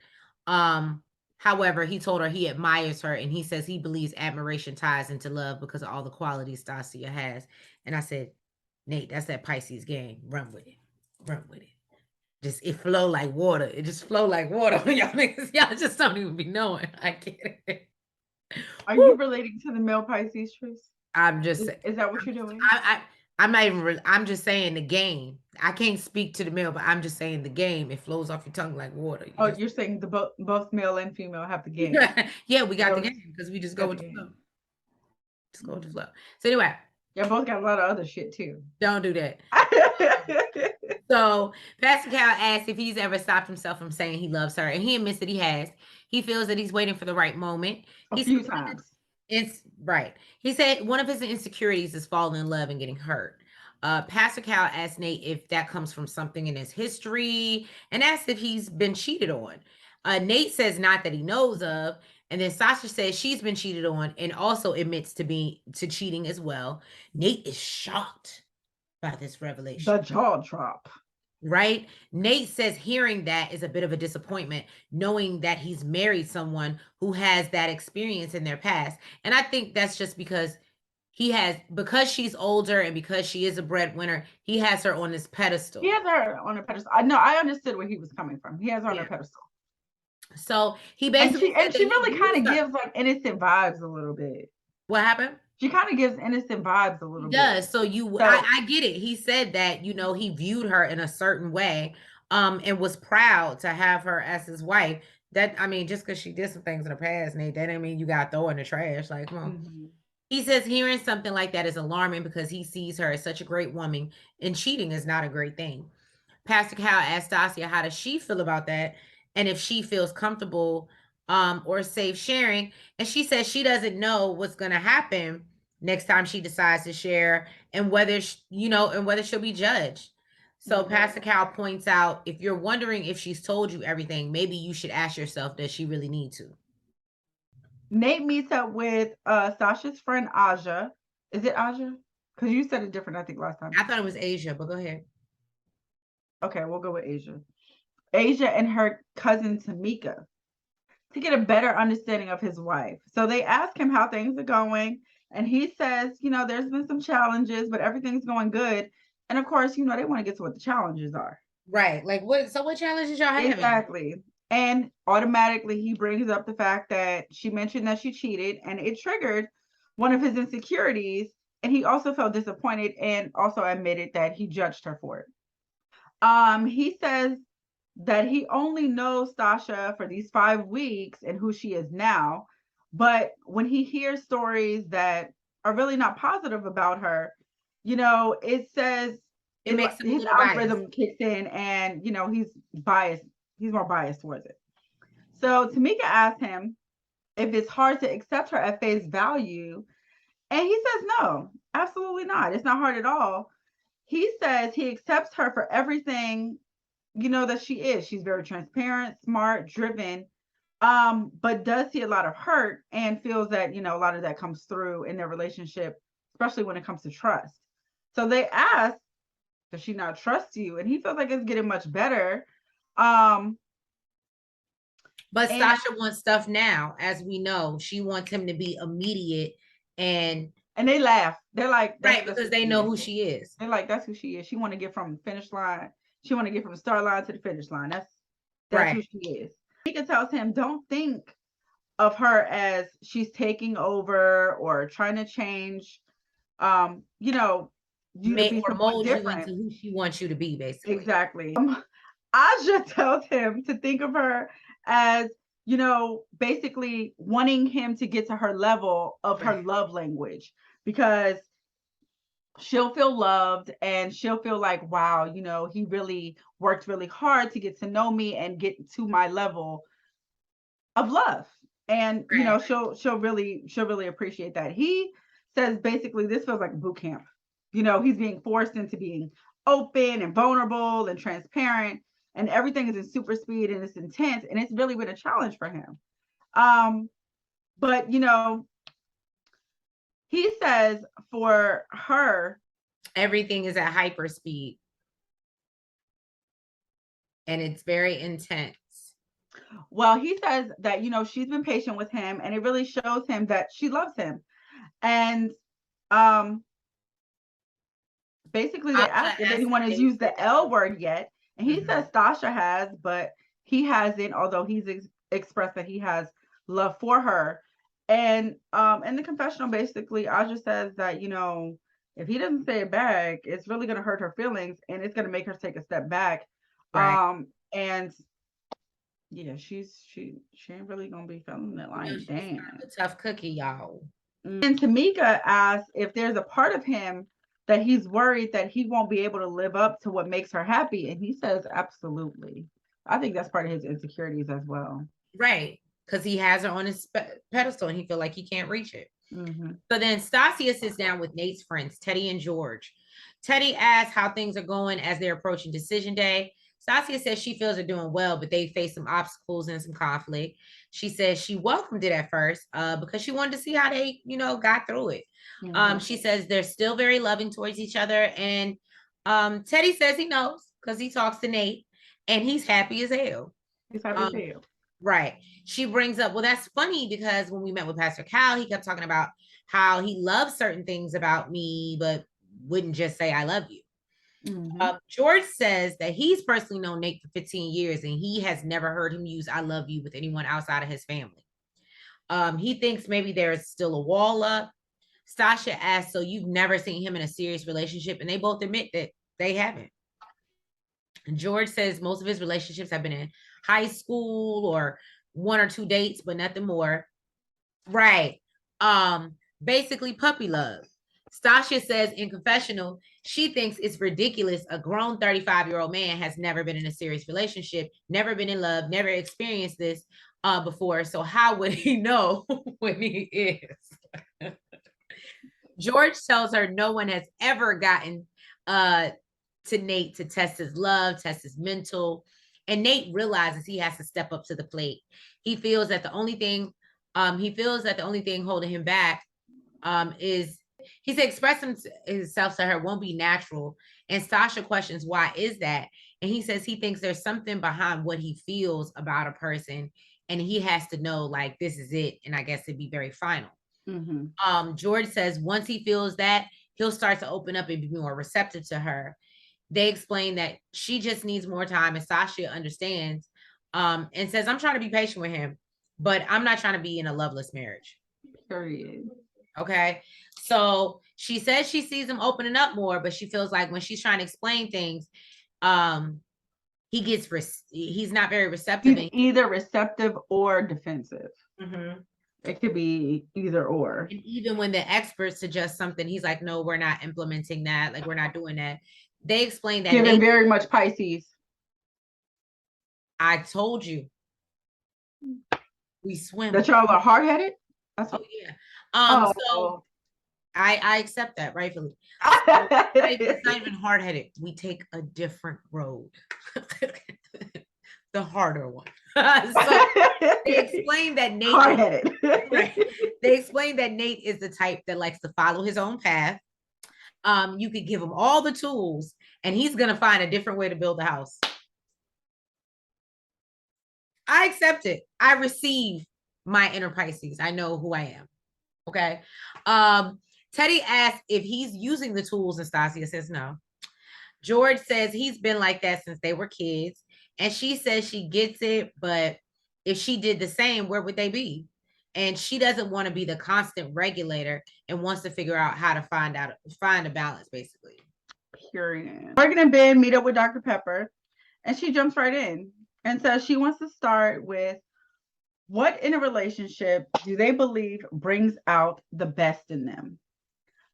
However, he told her he admires her, and he says he believes admiration ties into love because of all the qualities Stacia has. And I said, Nate, that's that Pisces game. Run with it. Run with it. It flow like water. It just flow like water. Y'all niggas, y'all just don't even be knowing. I get it. Are you relating to the male Pisces, Tris? I'm just is that what you're doing? I'm not even I'm just saying the game. I can't speak to the male, but I'm just saying the game. It flows off your tongue like water. You're saying both male and female have the game. Yeah, we got the game because we just go with the flow. Just go with the flow. So anyway. Y'all both got a lot of other shit too. Don't do that. So Pascal asked if he's ever stopped himself from saying he loves her, and he admits that he has. He feels that he's waiting for the right moment. A few times. It's right. He said one of his insecurities is falling in love and getting hurt. Pastor Cal asked Nate if that comes from something in his history and asked if he's been cheated on. Nate says not that he knows of. And then Sasha says she's been cheated on and also admits to cheating as well. Nate is shocked by this revelation. The jaw drop. Right? Nate says hearing that is a bit of a disappointment, knowing that he's married someone who has that experience in their past. And I think that's just because because she's older and because she is a breadwinner, he has her on this pedestal. He has her on a pedestal. I know, I understood where he was coming from. He has her on a pedestal. So he basically and she really kind of gives like innocent vibes a little bit. What happened? She kind of gives innocent vibes a little bit. Does. So I get it. He said that, you know, he viewed her in a certain way, and was proud to have her as his wife. That, I mean, just because she did some things in the past, Nate, that didn't mean you got to throw her in the trash. Like, come on. Mm-hmm. He says hearing something like that is alarming because he sees her as such a great woman, and cheating is not a great thing. Pastor Cal asked Stasia how does she feel about that, and if she feels comfortable or safe sharing. And she says she doesn't know what's going to happen next time she decides to share, and whether whether she'll be judged. So mm-hmm. Pastor Cal points out, if you're wondering if she's told you everything, maybe you should ask yourself, does she really need to? Nate meets up with Sasha's friend Aja. Is it Aja? Because you said it different, I think, last time. I thought it was Asia, but go ahead. Okay, we'll go with Asia. Asia and her cousin Tamika to get a better understanding of his wife. So they ask him how things are going, and he says, you know, there's been some challenges, but everything's going good. And of course, you know, they want to get to what the challenges are. Right. Like what challenges y'all having? Exactly. And automatically he brings up the fact that she mentioned that she cheated, and it triggered one of his insecurities. And he also felt disappointed and also admitted that he judged her for it. He says that he only knows Sasha for these 5 weeks and who she is now. But when he hears stories that are really not positive about her, you know, it says it makes his algorithm kicks in, and, you know, he's biased. He's more biased towards it. So Tamika asked him if it's hard to accept her at face value. And he says, no, absolutely not. It's not hard at all. He says he accepts her for everything, you know, that she is. She's very transparent, smart, driven, but does see a lot of hurt and feels that, you know, a lot of that comes through in their relationship, especially when it comes to trust. So they ask, does she not trust you? And he feels like it's getting much better. But Sasha wants stuff now, as we know. She wants him to be immediate, and they laugh. They're like, right, because they know who she is. They're like, that's who she is. She want to get from the finish line. She want to get from the start line to the finish line. That's right. Who she is. Nika tells him, don't think of her as she's taking over or trying to change. You know, you to be mold you into who she wants you to be, basically. Exactly. Aja tells him to think of her as, you know, basically wanting him to get to her level of her love language, because she'll feel loved and she'll feel like, wow, you know, he really worked really hard to get to know me and get to my level of love. And, you know, she'll really appreciate that. He says basically this feels like a boot camp. You know, he's being forced into being open and vulnerable and transparent, and everything is in super speed and it's intense, and it's really been a challenge for him. But, you know, he says for her, everything is at hyper speed and it's very intense. Well, he says that, you know, she's been patient with him, and it really shows him that she loves him. And basically they asked if anyone has used the L word yet, and he says Sasha has, but he hasn't, although he's expressed that he has love for her. And in the confessional, basically Aja says that, you know, if he doesn't say it back, it's really going to hurt her feelings, and it's going to make her take a step back. And yeah, she ain't really gonna be feeling it. Like, damn, a tough cookie, y'all. And Tamika asks if there's a part of him that he's worried that he won't be able to live up to what makes her happy. And he says, absolutely. I think that's part of his insecurities as well. Right. Because he has her on his pedestal and he feel like he can't reach it. So then Stasia sits down with Nate's friends, Teddy and George. Teddy asks how things are going as they're approaching decision day. Stasia says she feels they're doing well, but they face some obstacles and some conflict. She says she welcomed it at first because she wanted to see how they, got through it. She says they're still very loving towards each other. And Teddy says he knows because he talks to Nate and he's happy as hell. He's happy as hell. Right. She brings up, well, that's funny because when we met with Pastor Cal, he kept talking about how he loves certain things about me, but wouldn't just say, I love you. George says that he's personally known Nate for 15 years and he has never heard him use I love you with anyone outside of his family. He thinks maybe there's still a wall up. Stasha asks, so you've never seen him in a serious relationship? And they both admit that they haven't. And George says most of his relationships have been in high school or 1 or 2 dates, but nothing more. Right. Basically puppy love. Stasha says in confessional, she thinks it's ridiculous. A grown 35-year-old man has never been in a serious relationship, never been in love, never experienced this before. So how would he know when he is? George tells her no one has ever gotten to Nate to test his love, test his mental. And Nate realizes he has to step up to the plate. He feels that the only thing holding him back is, he said, express himself to her won't be natural. And Stasha questions, why is that? And he says he thinks there's something behind what he feels about a person. And he has to know, like, this is it. And I guess it'd be very final. George says once he feels that, he'll start to open up and be more receptive to her. They explain that she just needs more time, and Sasha understands and says, I'm trying to be patient with him, but I'm not trying to be in a loveless marriage. Period. Okay. So she says she sees him opening up more, but she feels like when she's trying to explain things, he's not very receptive. He's either receptive or defensive. It could be either or. And even when the experts suggest something, he's like, no, we're not implementing that. Like, we're not doing that. They explain that. Given very much Pisces. I told you. We swim. That y'all are hard-headed? Oh, yeah. So I accept that, rightfully. So, it's not even hard-headed. We take a different road. The harder one. So they explain that Nate hard-headed. They explain that Nate is the type that likes to follow his own path. You could give him all the tools and he's gonna find a different way to build a house. I accept it. I receive my inner Pisces. I know who I am. Okay. Teddy asks if he's using the tools, and Stasia says no. George says he's been like that since they were kids. And she says she gets it, but if she did the same, where would they be? And she doesn't want to be the constant regulator and wants to figure out how to find a balance, basically. Period. Morgan and Ben meet up with Dr. Pepper, and she jumps right in and says she wants to start with, what in a relationship do they believe brings out the best in them?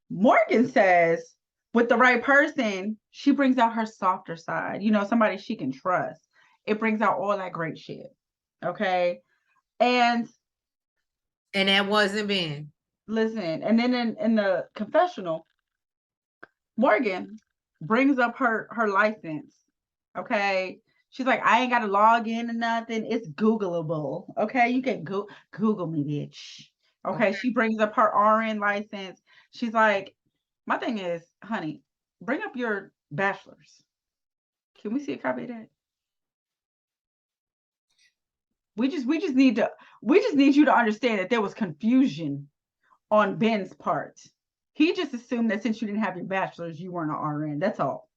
Morgan says, with the right person, she brings out her softer side. Somebody she can trust. It brings out all that great shit. Okay. And that wasn't Ben. Listen, and then in the confessional, Morgan brings up her license. Okay. She's like, I ain't got to log in or nothing. It's Googleable. Okay. You can Google me, bitch. Okay. She brings up her RN license. She's like, my thing is, honey, bring up your bachelor's. Can we see a copy of that? We just need you to understand that there was confusion on Ben's part. He just assumed that since you didn't have your bachelor's, you weren't an RN. That's all.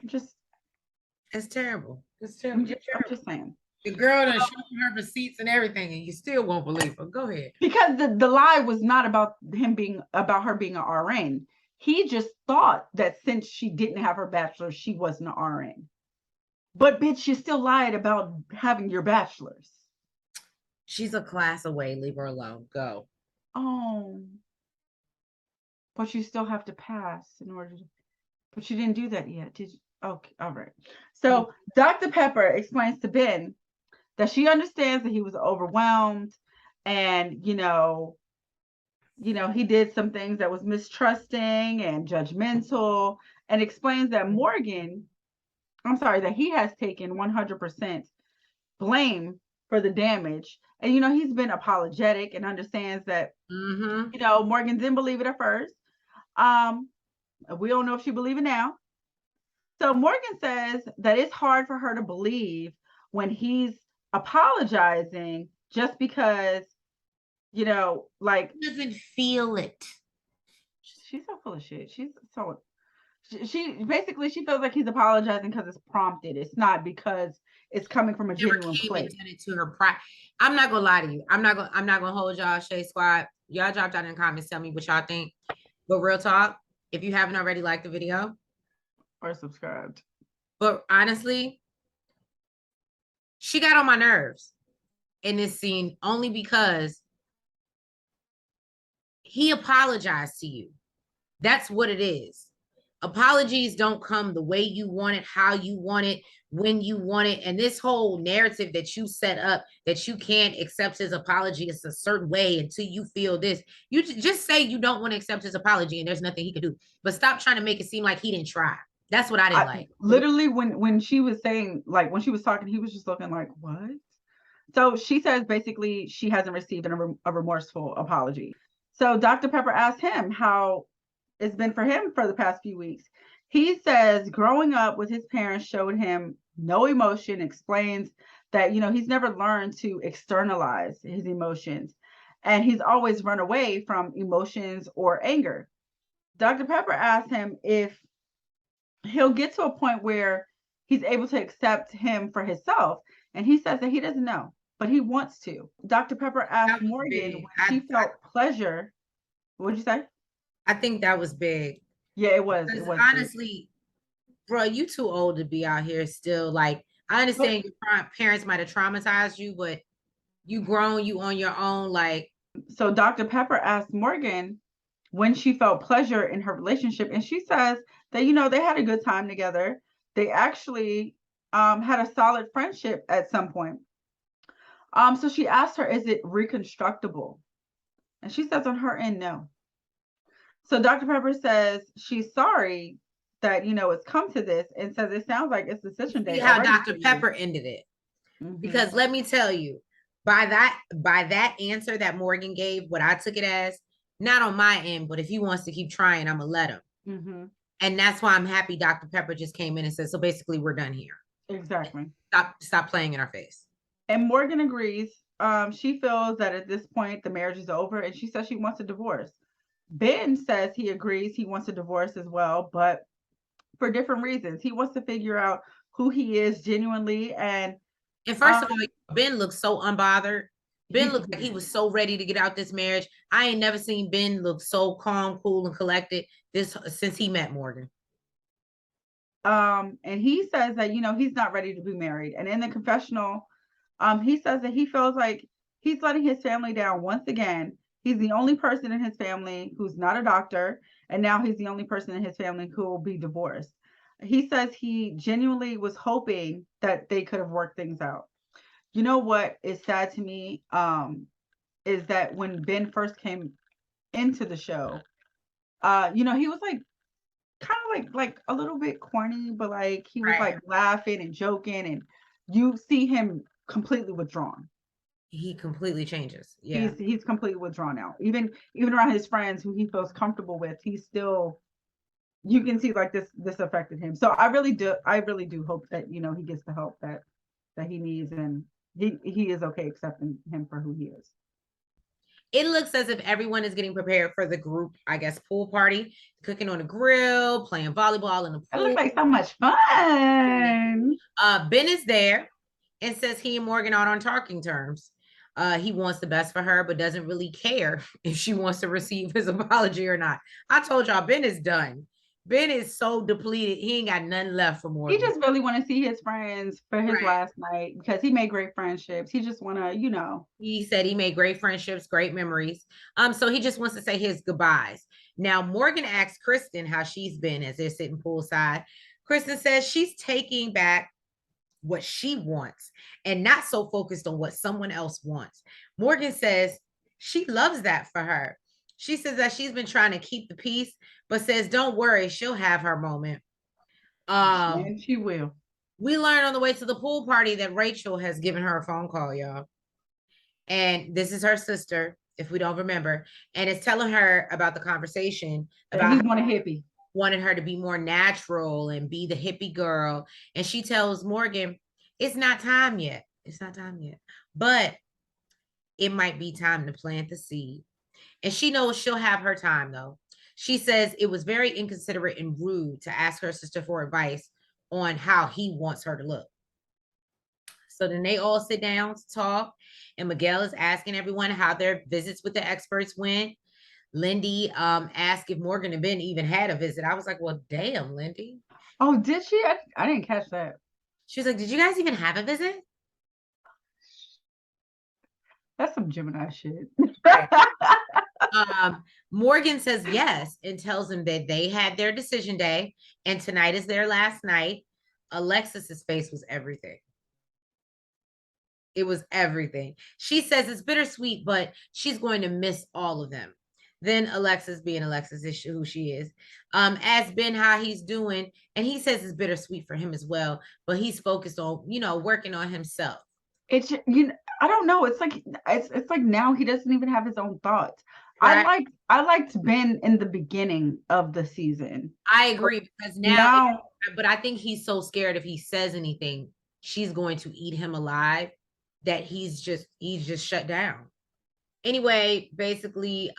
It's terrible. It's terrible. I'm just saying. The girl done showed her receipts and everything, and you still won't believe her. Go ahead. Because the lie was not about her being an RN. He just thought that since she didn't have her bachelor's, she wasn't an RN. But bitch, you still lied about having your bachelor's. She's a class away. Leave her alone. Go. Oh. But you still have to pass in order to, but you didn't do that yet, did you? Okay, all right. So Dr. Pepper explains to Ben that she understands that he was overwhelmed and, he did some things that was mistrusting and judgmental, and explains that that he has taken 100% blame for the damage. And, he's been apologetic and understands that, Morgan didn't believe it at first. We don't know if she believes it now. So Morgan says that it's hard for her to believe when he's apologizing just because, like, He doesn't feel it. She's so full of shit. She basically, she feels like he's apologizing because it's prompted. It's not because it's coming from a genuine place. To her pride. I'm not gonna lie to you. I'm not gonna hold y'all, Shade Squad. Y'all drop down in the comments, tell me what y'all think. But real talk, if you haven't already liked the video or subscribed. But honestly, she got on my nerves in this scene only because he apologized to you. That's what it is. Apologies don't come the way you want it, how you want it, when you want it. And this whole narrative that you set up that you can't accept his apology a certain way until you feel this. You just say you don't want to accept his apology and there's nothing he could do. But stop trying to make it seem like he didn't try. That's what I didn't like. Literally, when she was saying, like, when she was talking, he was just looking like, what? So she says basically she hasn't received a remorseful apology. So Dr. Pepper asked him how it's been for him for the past few weeks. He says growing up with his parents showed him no emotion, explains that, he's never learned to externalize his emotions. And he's always run away from emotions or anger. Dr. Pepper asked him if he'll get to a point where he's able to accept him for himself. And he says that he doesn't know, but he wants to. Dr. Pepper asked Morgan when she felt pleasure. What did you say? I think that was big. Yeah, it was. It was honestly, big. Bro, you too old to be out here still. Like, I understand your parents might have traumatized you, but you grown, you on your own. Like, so Dr. Pepper asked Morgan when she felt pleasure in her relationship, and she says that they had a good time together. They actually had a solid friendship at some point. So she asked her, is it reconstructible? And she says on her end, no. So Dr. Pepper says she's sorry that, it's come to this, and says it sounds like it's decision day. See how Dr. Pepper ended it. Because let me tell you, by that answer that Morgan gave, what I took it as, not on my end, but if he wants to keep trying, I'm gonna let him. And that's why I'm happy Dr. Pepper just came in and said, so basically we're done here. Exactly. Stop playing in our face. And Morgan agrees. She feels that at this point the marriage is over, and she says she wants a divorce. Ben says he agrees he wants a divorce as well, but for different reasons. He wants to figure out who he is genuinely. And first of all, Ben looks so unbothered. Ben looked like he was so ready to get out this marriage. I ain't never seen Ben look so calm, cool, and collected since he met Morgan. And he says that, he's not ready to be married. And in the confessional, he says that he feels like he's letting his family down once again. He's the only person in his family who's not a doctor. And now he's the only person in his family who will be divorced. He says he genuinely was hoping that they could have worked things out. You know what is sad to me is that when Ben first came into the show, he was like kind of like a little bit corny, but like he was like laughing and joking, and you see him completely withdrawn. He completely changes. Yeah, he's completely withdrawn now. Even around his friends who he feels comfortable with, he's still. You can see like this affected him. So I really do hope that he gets the help that he needs, and he is okay accepting him for who he is. It looks as if everyone is getting prepared for the group, I guess, pool party, cooking on the grill, playing volleyball in the pool. It looks like so much fun. Ben is there and says he and Morgan are on talking terms. He wants the best for her, but doesn't really care if she wants to receive his apology or not. I told y'all Ben is done. Ben is so depleted. He ain't got nothing left for Morgan. He just really want to see his friends for his last night because he made great friendships. He just want to, you know. He said he made great friendships, great memories. So he just wants to say his goodbyes. Now, Morgan asks Krysten how she's been as they're sitting poolside. Krysten says she's taking back what she wants and not so focused on what someone else wants. Morgan says she loves that for her. She says that she's been trying to keep the peace, but says, don't worry, she'll have her moment. And she will. We learned on the way to the pool party that Rachel has given her a phone call, y'all. And this is her sister, if we don't remember, and it's telling her about the conversation about he want a hippie. Wanted her to be more natural and be the hippie girl. And she tells Morgan, it's not time yet. It's not time yet. But it might be time to plant the seed. And she knows she'll have her time, though. She says it was very inconsiderate and rude to ask her sister for advice on how he wants her to look. So then they all sit down to talk, and Miguel is asking everyone how their visits with the experts went. Lindy asked if Morgan and Ben even had a visit. I was like, well, damn, Lindy. Oh, did she? I didn't catch that. She was like, did you guys even have a visit? That's some Gemini shit. Morgan says yes and tells him that they had their decision day and tonight is their last night. Alexis's face was everything. It was everything. She says it's bittersweet, but she's going to miss all of them. Then Alexis, being Alexis, is who she is, asks Ben how he's doing, and he says it's bittersweet for him as well, but he's focused on, working on himself. It's I don't know. It's like now he doesn't even have his own thoughts. Right. I liked Ben in the beginning of the season. I agree, because now, but I think he's so scared if he says anything, she's going to eat him alive, that he's just shut down. Anyway, basically,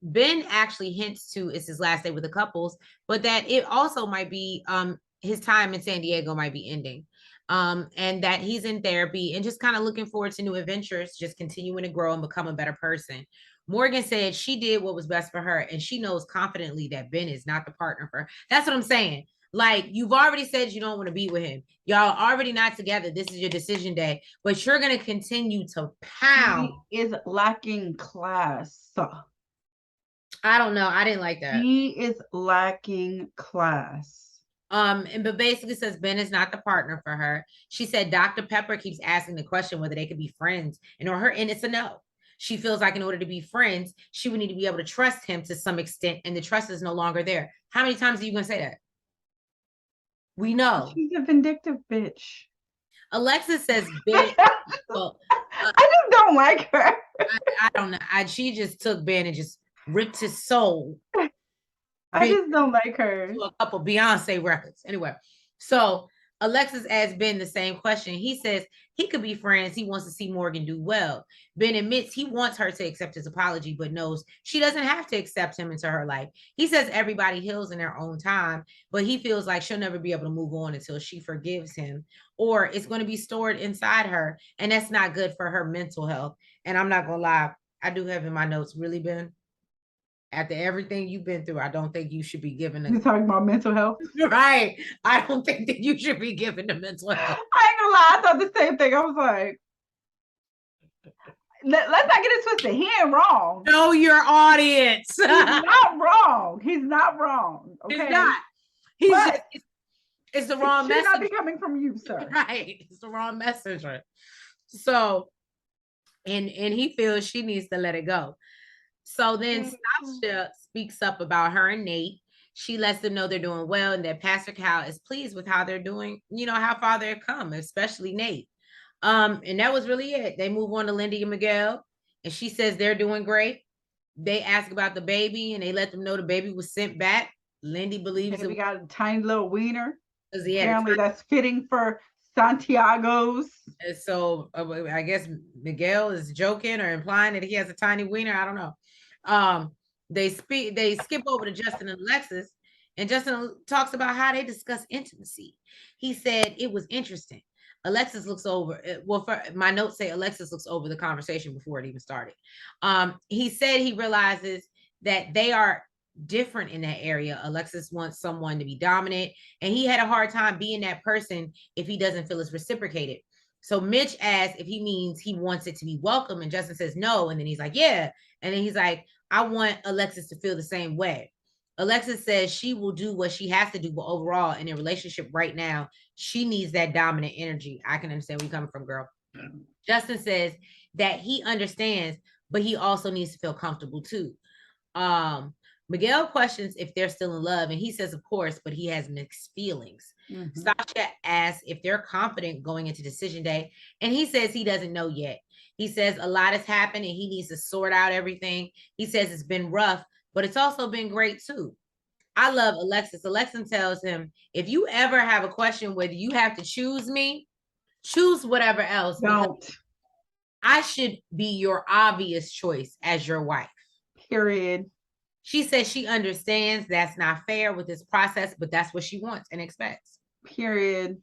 Ben actually hints to it's his last day with the couples, but that it also might be his time in San Diego might be ending. And that he's in therapy and just kind of looking forward to new adventures, just continuing to grow and become a better person. Morgan said she did what was best for her, and she knows confidently that Ben is not the partner for her. That's what I'm saying. Like, you've already said you don't want to be with him. Y'all already not together. This is your decision day, but you're going to continue to pound. He is lacking class. I don't know. I didn't like that. He is lacking class. But basically says Ben is not the partner for her. She said Dr. Pepper keeps asking the question whether they could be friends, and it's a no. She feels like in order to be friends, she would need to be able to trust him to some extent, and the trust is no longer there. How many times are you going to say that? We know. She's a vindictive bitch. Alexis says Ben. Well, I just don't like her. I don't know. She just took Ben and just ripped his soul. I just don't like her. A couple Beyonce records. Anyway, so Alexis asked Ben the same question. He says he could be friends. He wants to see Morgan do well. Ben admits he wants her to accept his apology, but knows she doesn't have to accept him into her life. He says everybody heals in their own time, but he feels like she'll never be able to move on until she forgives him, or it's going to be stored inside her, and that's not good for her mental health. And I'm not going to lie, I do have in my notes, really, Ben, after everything you've been through, I don't think you should be given You're talking about mental health? Right. I don't think that you should be given the mental health. I ain't gonna lie, I thought the same thing. I was like, let's not get it twisted. He ain't wrong. Know your audience. He's not wrong. He's not wrong. Okay? He's not. He's just, it's the wrong message. It should not be coming from you, sir. Right. It's the wrong messenger. So, and he feels she needs to let it go. So then Sasha speaks up about her and Nate. She lets them know they're doing well and that Pastor Cal is pleased with how they're doing, how far they've come, especially Nate. And that was really it. They move on to Lindy and Miguel, and she says they're doing great. They ask about the baby, and they let them know the baby was sent back. Lindy believes we got a tiny little wiener. Apparently that's fitting for Santiago's. And so I guess Miguel is joking or implying that he has a tiny wiener. I don't know. They skip over to Justin and Alexis, and Justin talks about how they discuss intimacy. He said it was interesting. Alexis looks over. Well, for my notes say Alexis looks over the conversation before it even started. He said he realizes that they are different in that area. Alexis wants someone to be dominant, and he had a hard time being that person if he doesn't feel it's reciprocated. So Mitch asks if he means he wants it to be welcome, and Justin says no. And then he's like, yeah. And then he's like, I want Alexis to feel the same way. Alexis says she will do what she has to do, but overall, in a relationship right now, she needs that dominant energy. I can understand where you're coming from, girl. Justin says that he understands, but he also needs to feel comfortable too. Miguel questions if they're still in love, and he says, of course, but he has mixed feelings. Mm-hmm. Sasha asks if they're confident going into decision day, and he says he doesn't know yet. He says a lot has happened and he needs to sort out everything. He says it's been rough, but it's also been great too. I love Alexis. Alexis tells him, if you ever have a question whether you have to choose me, choose whatever else. Don't. I should be your obvious choice as your wife. Period. She says she understands that's not fair with this process, but that's what she wants and expects. Period.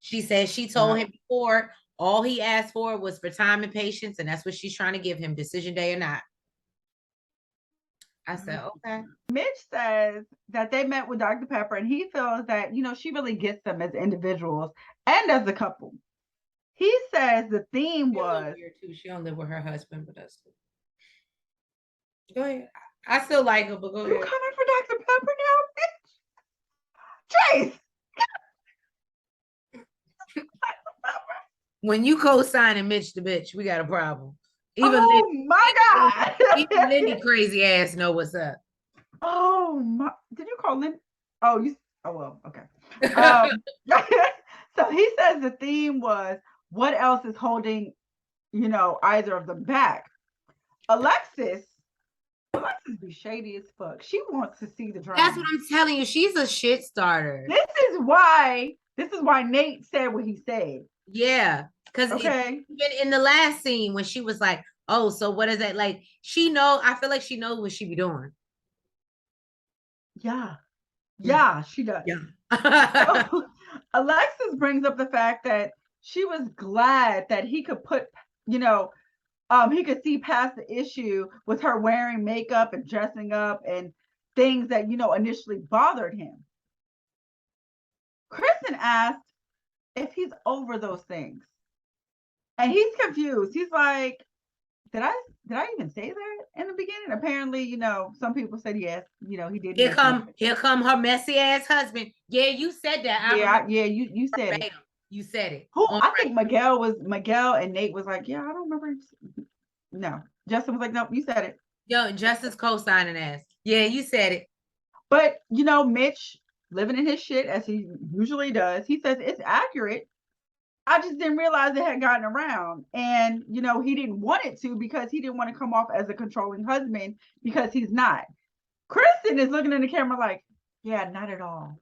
She says she told him before all he asked for was for time and patience, and that's what she's trying to give him, decision day or not. I said, okay. Mitch says that they met with Dr. Pepper, and he feels that, she really gets them as individuals and as a couple. He says the theme was... Weird too. She don't live with her husband, but that's good. Go ahead. I still like her, but go ahead. You coming for Dr. Pepper now, bitch? Chase! When you co-signing Mitch the bitch, we got a problem. Even my God! Even Lindy crazy ass know what's up. Oh my! Did you call Lindy? Oh, you. Oh well, okay. So he says the theme was what else is holding, either of them back. Alexis be shady as fuck. She wants to see the drama. That's what I'm telling you. She's a shit starter. This is why Nate said what he said. Yeah, because even in the last scene when she was like, "Oh, so what is that?" Like I feel like she knows what she be doing. Yeah, she does. Yeah. So, Alexis brings up the fact that she was glad that he could put, he could see past the issue with her wearing makeup and dressing up and things that, initially bothered him. Krysten asked if he's over those things. And he's confused. He's like, did I even say that in the beginning? Apparently, some people said yes. He did. Here come her messy ass husband. Yeah, you said that. You said it. You said it. I think Miguel and Nate was like, yeah, I don't remember. No. Justin was like, no, you said it. Yo, Justin's co-signing ass. Yeah, you said it. But, Mitch, living in his shit as he usually does, he says it's accurate. I just didn't realize it had gotten around. And, he didn't want it to because he didn't want to come off as a controlling husband because he's not. Krysten is looking in the camera like, yeah, not at all.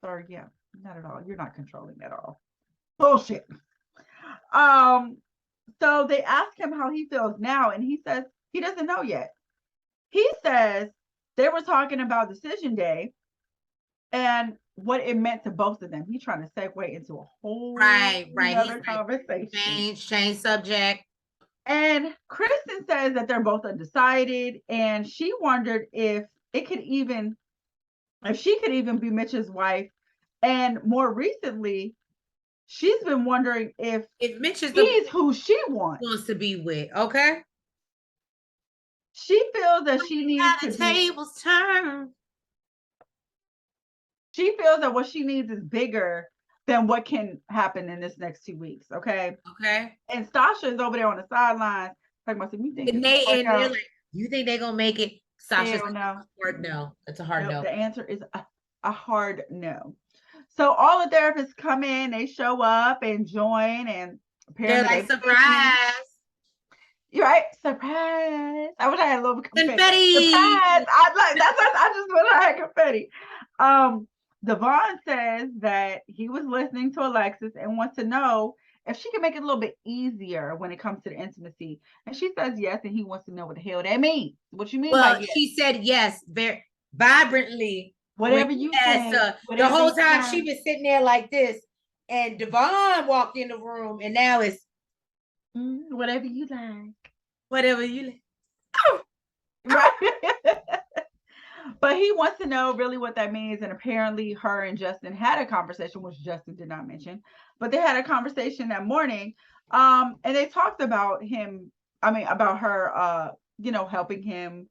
Sorry, yeah, not at all. You're not controlling at all. Bullshit. So they ask him how he feels now, and he says he doesn't know yet. He says they were talking about decision day and what it meant to both of them. He's trying to segue into a whole other conversation. Change subject. And Krysten says that they're both undecided, and she wondered if she could even be Mitch's wife. And more recently, she's been wondering if Mitch is who she wants to be with. Okay. She feels that she needs to the tables turn. She feels that what she needs is bigger than what can happen in this next 2 weeks. Okay. And Sasha is over there on the sidelines talking about, you think they're like, you think they're gonna make it? Sasha's like, no. Hard no. It's a hard no. The answer is a hard no. So all the therapists come in, they show up and join, and they're like, surprise. You're right, surprise. I wish I had a little confetti. Surprise. I just wish I had confetti. Devon says that he was listening to Alexis and wants to know if she can make it a little bit easier when it comes to the intimacy. And she says yes, and he wants to know what the hell that means. What you mean by yes? She said yes very vibrantly. Whatever you say. The whole time she was sitting there like this, and Devon walked in the room, and now it's whatever you like. Whatever you like. Oh. Right. But he wants to know really what that means. And apparently her and Justin had a conversation, which Justin did not mention, but they had a conversation that morning. And they talked about about her, helping him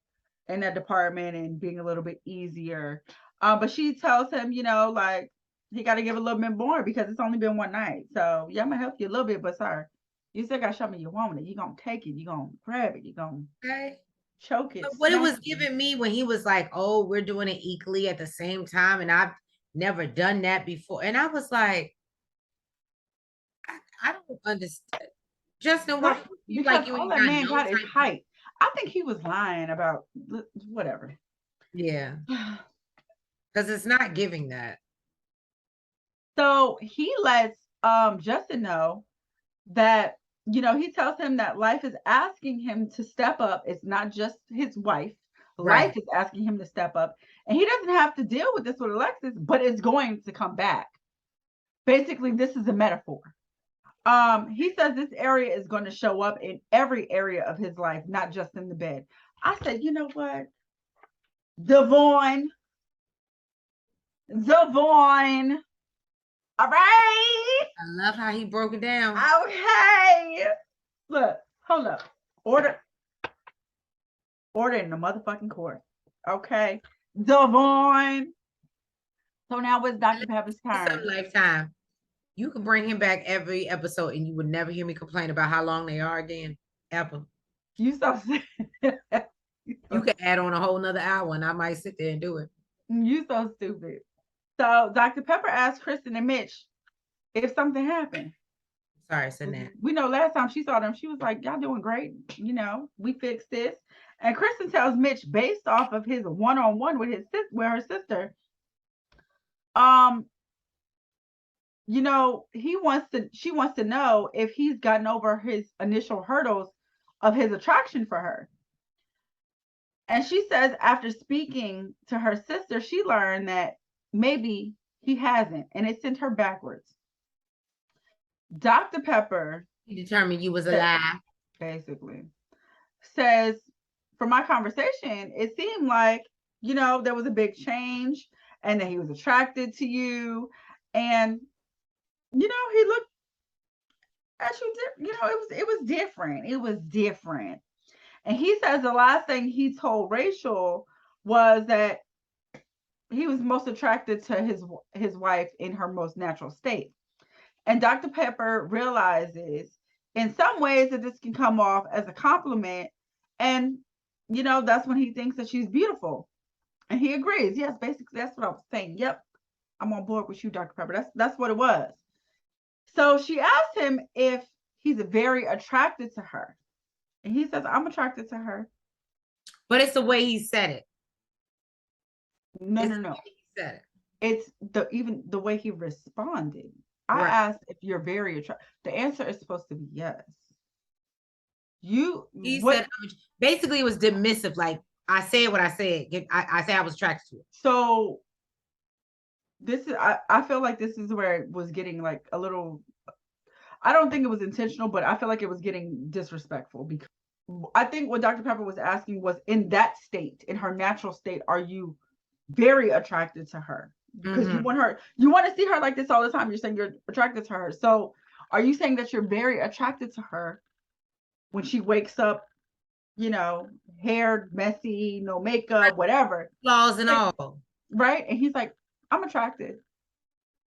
in that department and being a little bit easier. But she tells him, like, he got to give a little bit more because it's only been one night. So yeah, I'm gonna help you a little bit, but sir, you still got to show me you want it. You're gonna take it, you're gonna grab it, you're gonna choke it. What it was giving me when he was like, oh, we're doing it equally at the same time, and I've never done that before. And I was like, I don't understand. Justin, what you like you all that man got is height. I think he was lying about whatever. Yeah. Because it's not giving that. So he lets Justin know that, he tells him that life is asking him to step up. It's not just his wife. Right. Life is asking him to step up. And he doesn't have to deal with this with Alexis, but it's going to come back. Basically, this is a metaphor. He says this area is going to show up in every area of his life, not just in the bed. I said, you know what? Devon. All right. I love how he broke it down. Okay. Look, hold up. Order in the motherfucking court. Okay. Devon. So now it's Dr. Pepper's turn. Lifetime. You can bring him back every episode and you would never hear me complain about how long they are again. Ever. You so You could add on a whole nother hour and I might sit there and do it. You so stupid. So Dr. Pepper asked Krysten and Mitch if something happened. Sorry, said that. We know last time she saw them, she was like, y'all doing great. We fixed this. And Krysten tells Mitch, based off of his one-on-one with her sister, she wants to know if he's gotten over his initial hurdles of his attraction for her. And she says after speaking to her sister, she learned that maybe he hasn't, and it sent her backwards. Dr. Pepper, he determined you was a lie. Basically, says, from my conversation, it seemed like, there was a big change and that he was attracted to you. And, he looked at you, it was different. It was different. And he says the last thing he told Rachel was that he was most attracted to his wife in her most natural state. And Dr. Pepper realizes in some ways that this can come off as a compliment. And, that's when he thinks that she's beautiful. And he agrees. Yes, basically, that's what I was saying. Yep, I'm on board with you, Dr. Pepper. That's what it was. So she asked him if he's very attracted to her. And he says, I'm attracted to her. But it's the way he said it. No. He said it. It's the way he responded. I asked if you're very attracted. The answer is supposed to be yes. He said, basically it was dismissive. Like, I said what I said. I said I was attracted to it. So I feel like this is where it was getting like a little, I don't think it was intentional, but I feel like it was getting disrespectful, because I think what Dr. Pepper was asking was, in that state, in her natural state, are you very attracted to her? Because you want to see her like this all the time. You're saying you're attracted to her. So are you saying that you're very attracted to her when she wakes up, hair messy, no makeup, whatever, flaws and all, right? And he's like, I'm attracted.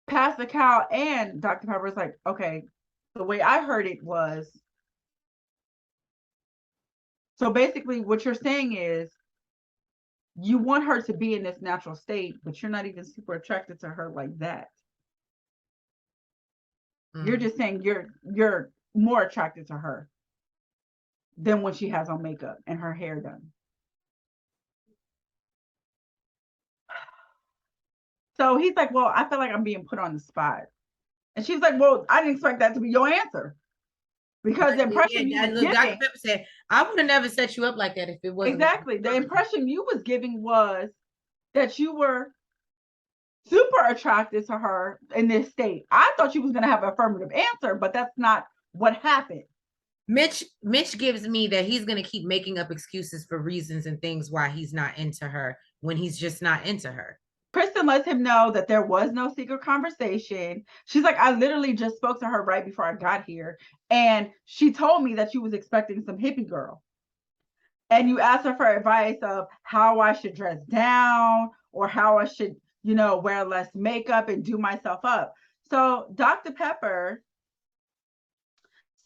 Pass the cow. And Dr. Pepper was like, okay, the way I heard it was, so basically what you're saying is you want her to be in this natural state, but you're not even super attracted to her like that. You're just saying you're more attracted to her than when she has on makeup and her hair done. So he's like, well, I feel like I'm being put on the spot. And she's like, well, I didn't expect that to be your answer. Because the impression you was giving, Dr. Pepper said, I would have never set you up like that if it wasn't. Exactly. The impression you was giving was that you were super attracted to her in this state. I thought you was going to have an affirmative answer, but that's not what happened. Mitch gives me that he's going to keep making up excuses for reasons and things why he's not into her when he's just not into her. Krysten lets him know that there was no secret conversation. She's like, I literally just spoke to her right before I got here. And she told me that you was expecting some hippie girl. And you asked her for advice of how I should dress down or how I should, you know, wear less makeup and do myself up. So Dr. Pepper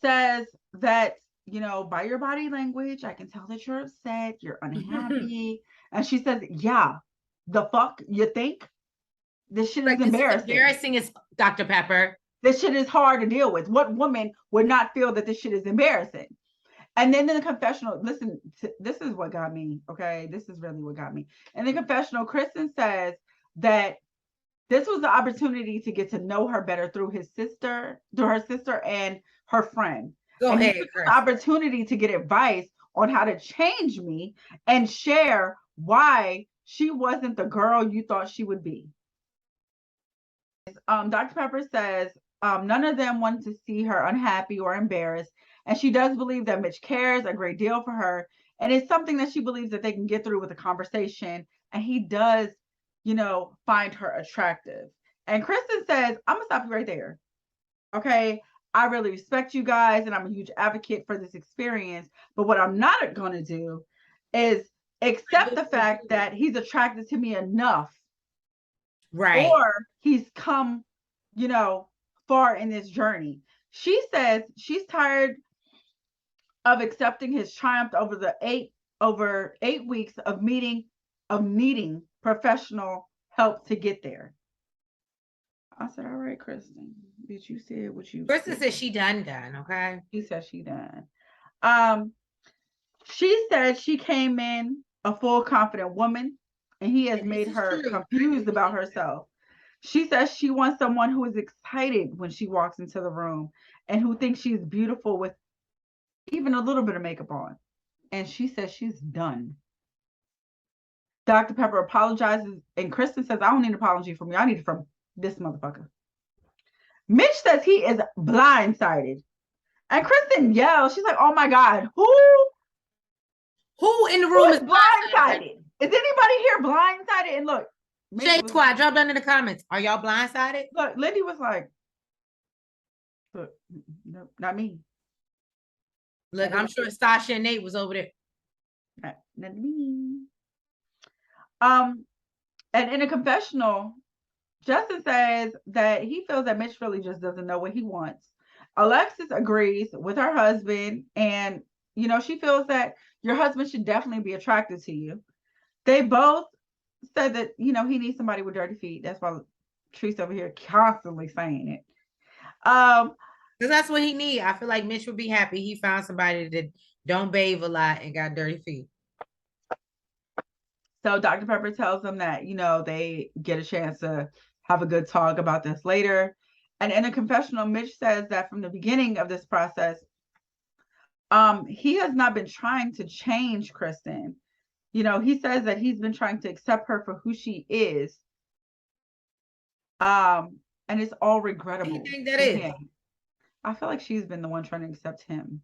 says that, you know, by your body language, I can tell that you're upset, you're unhappy. And she says, yeah, the fuck you think? This shit is embarrassing. Embarrassing is Dr. Pepper. This shit is hard to deal with. What woman would not feel that this shit is embarrassing? And then in the confessional, listen, this is what got me, okay? This is really what got me. In the confessional, Krysten says that this was the opportunity to get to know her better through her sister and her friend. Go ahead, the opportunity to get advice on how to change me and share why she wasn't the girl you thought she would be. Dr. Pepper says none of them want to see her unhappy or embarrassed. And she does believe that Mitch cares a great deal for her. And it's something that she believes that they can get through with a conversation. And he does, you know, find her attractive. And Krysten says, I'm going to stop you right there. Okay. I really respect you guys. And I'm a huge advocate for this experience. But what I'm not going to do is accept the fact that he's attracted to me enough. Right. Or he's come, you know, far in this journey. She says she's tired of accepting his triumph over 8 weeks of needing professional help to get there. I said, all right, Krysten, bitch, you said what you Krysten said she done, okay? She said she done. She said she came in a full confident woman and he has made her confused about herself. She says she wants someone who is excited when she walks into the room and who thinks she's beautiful with even a little bit of makeup on. And she says she's done. Dr. Pepper apologizes, and Krysten says, I don't need an apology from you. I need it from this motherfucker. Mitch says he is blindsided. And Krysten yells, she's like, oh my God, who in the room is blindsided? Is anybody here blindsided? And look, Shade Squad, drop down in the comments. Are y'all blindsided? Look, Lindy was like, look, no, not me. Look, I'm sure Stasha and Nate was over there. Not me. And in a confessional, Justin says that he feels that Mitch really just doesn't know what he wants. Alexis agrees with her husband, and you know, she feels that your husband should definitely be attracted to you. They both said that, you know, he needs somebody with dirty feet. That's why Treese over here constantly saying it. Because that's what he needs. I feel like Mitch would be happy he found somebody that don't bathe a lot and got dirty feet. So Dr. Pepper tells them that, you know, they get a chance to have a good talk about this later. And in a confessional, Mitch says that from the beginning of this process, he has not been trying to change Krysten. You know, he says that he's been trying to accept her for who she is. And it's all regrettable. What do you think that is? I feel like she's been the one trying to accept him.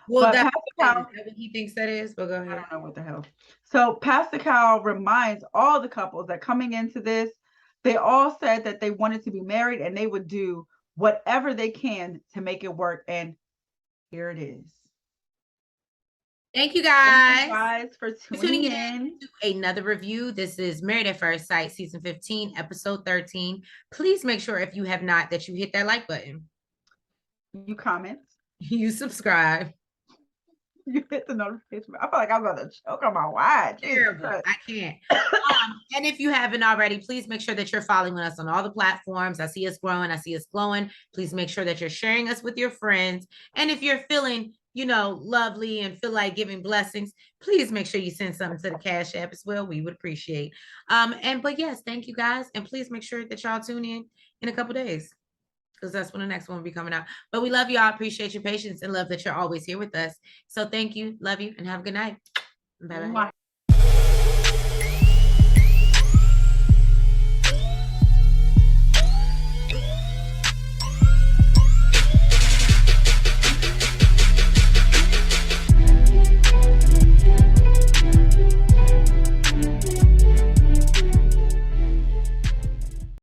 Well, that's what he thinks that is, but go ahead. I don't know what the hell. So Pastor Cal reminds all the couples that coming into this, they all said that they wanted to be married and they would do whatever they can to make it work. And here it is. Thank you guys. Thank you guys for tuning in to another review. This is Married at First Sight, season 15, episode 13. Please make sure if you have not that you hit that like button. You comment. You subscribe. You hit the notification. I feel like I'm about to choke on my wine. Terrible. I can't. And if you haven't already, please make sure that you're following us on all the platforms. I see us growing. I see us glowing. Please make sure that you're sharing us with your friends. And if you're feeling, you know, lovely and feel like giving blessings, please make sure you send something to the Cashapp as well. We would appreciate. But yes, thank you guys. And please make sure that y'all tune in a couple days, because that's when the next one will be coming out. But we love y'all. Appreciate your patience and love that you're always here with us. So thank you. Love you and have a good night. Bye-bye.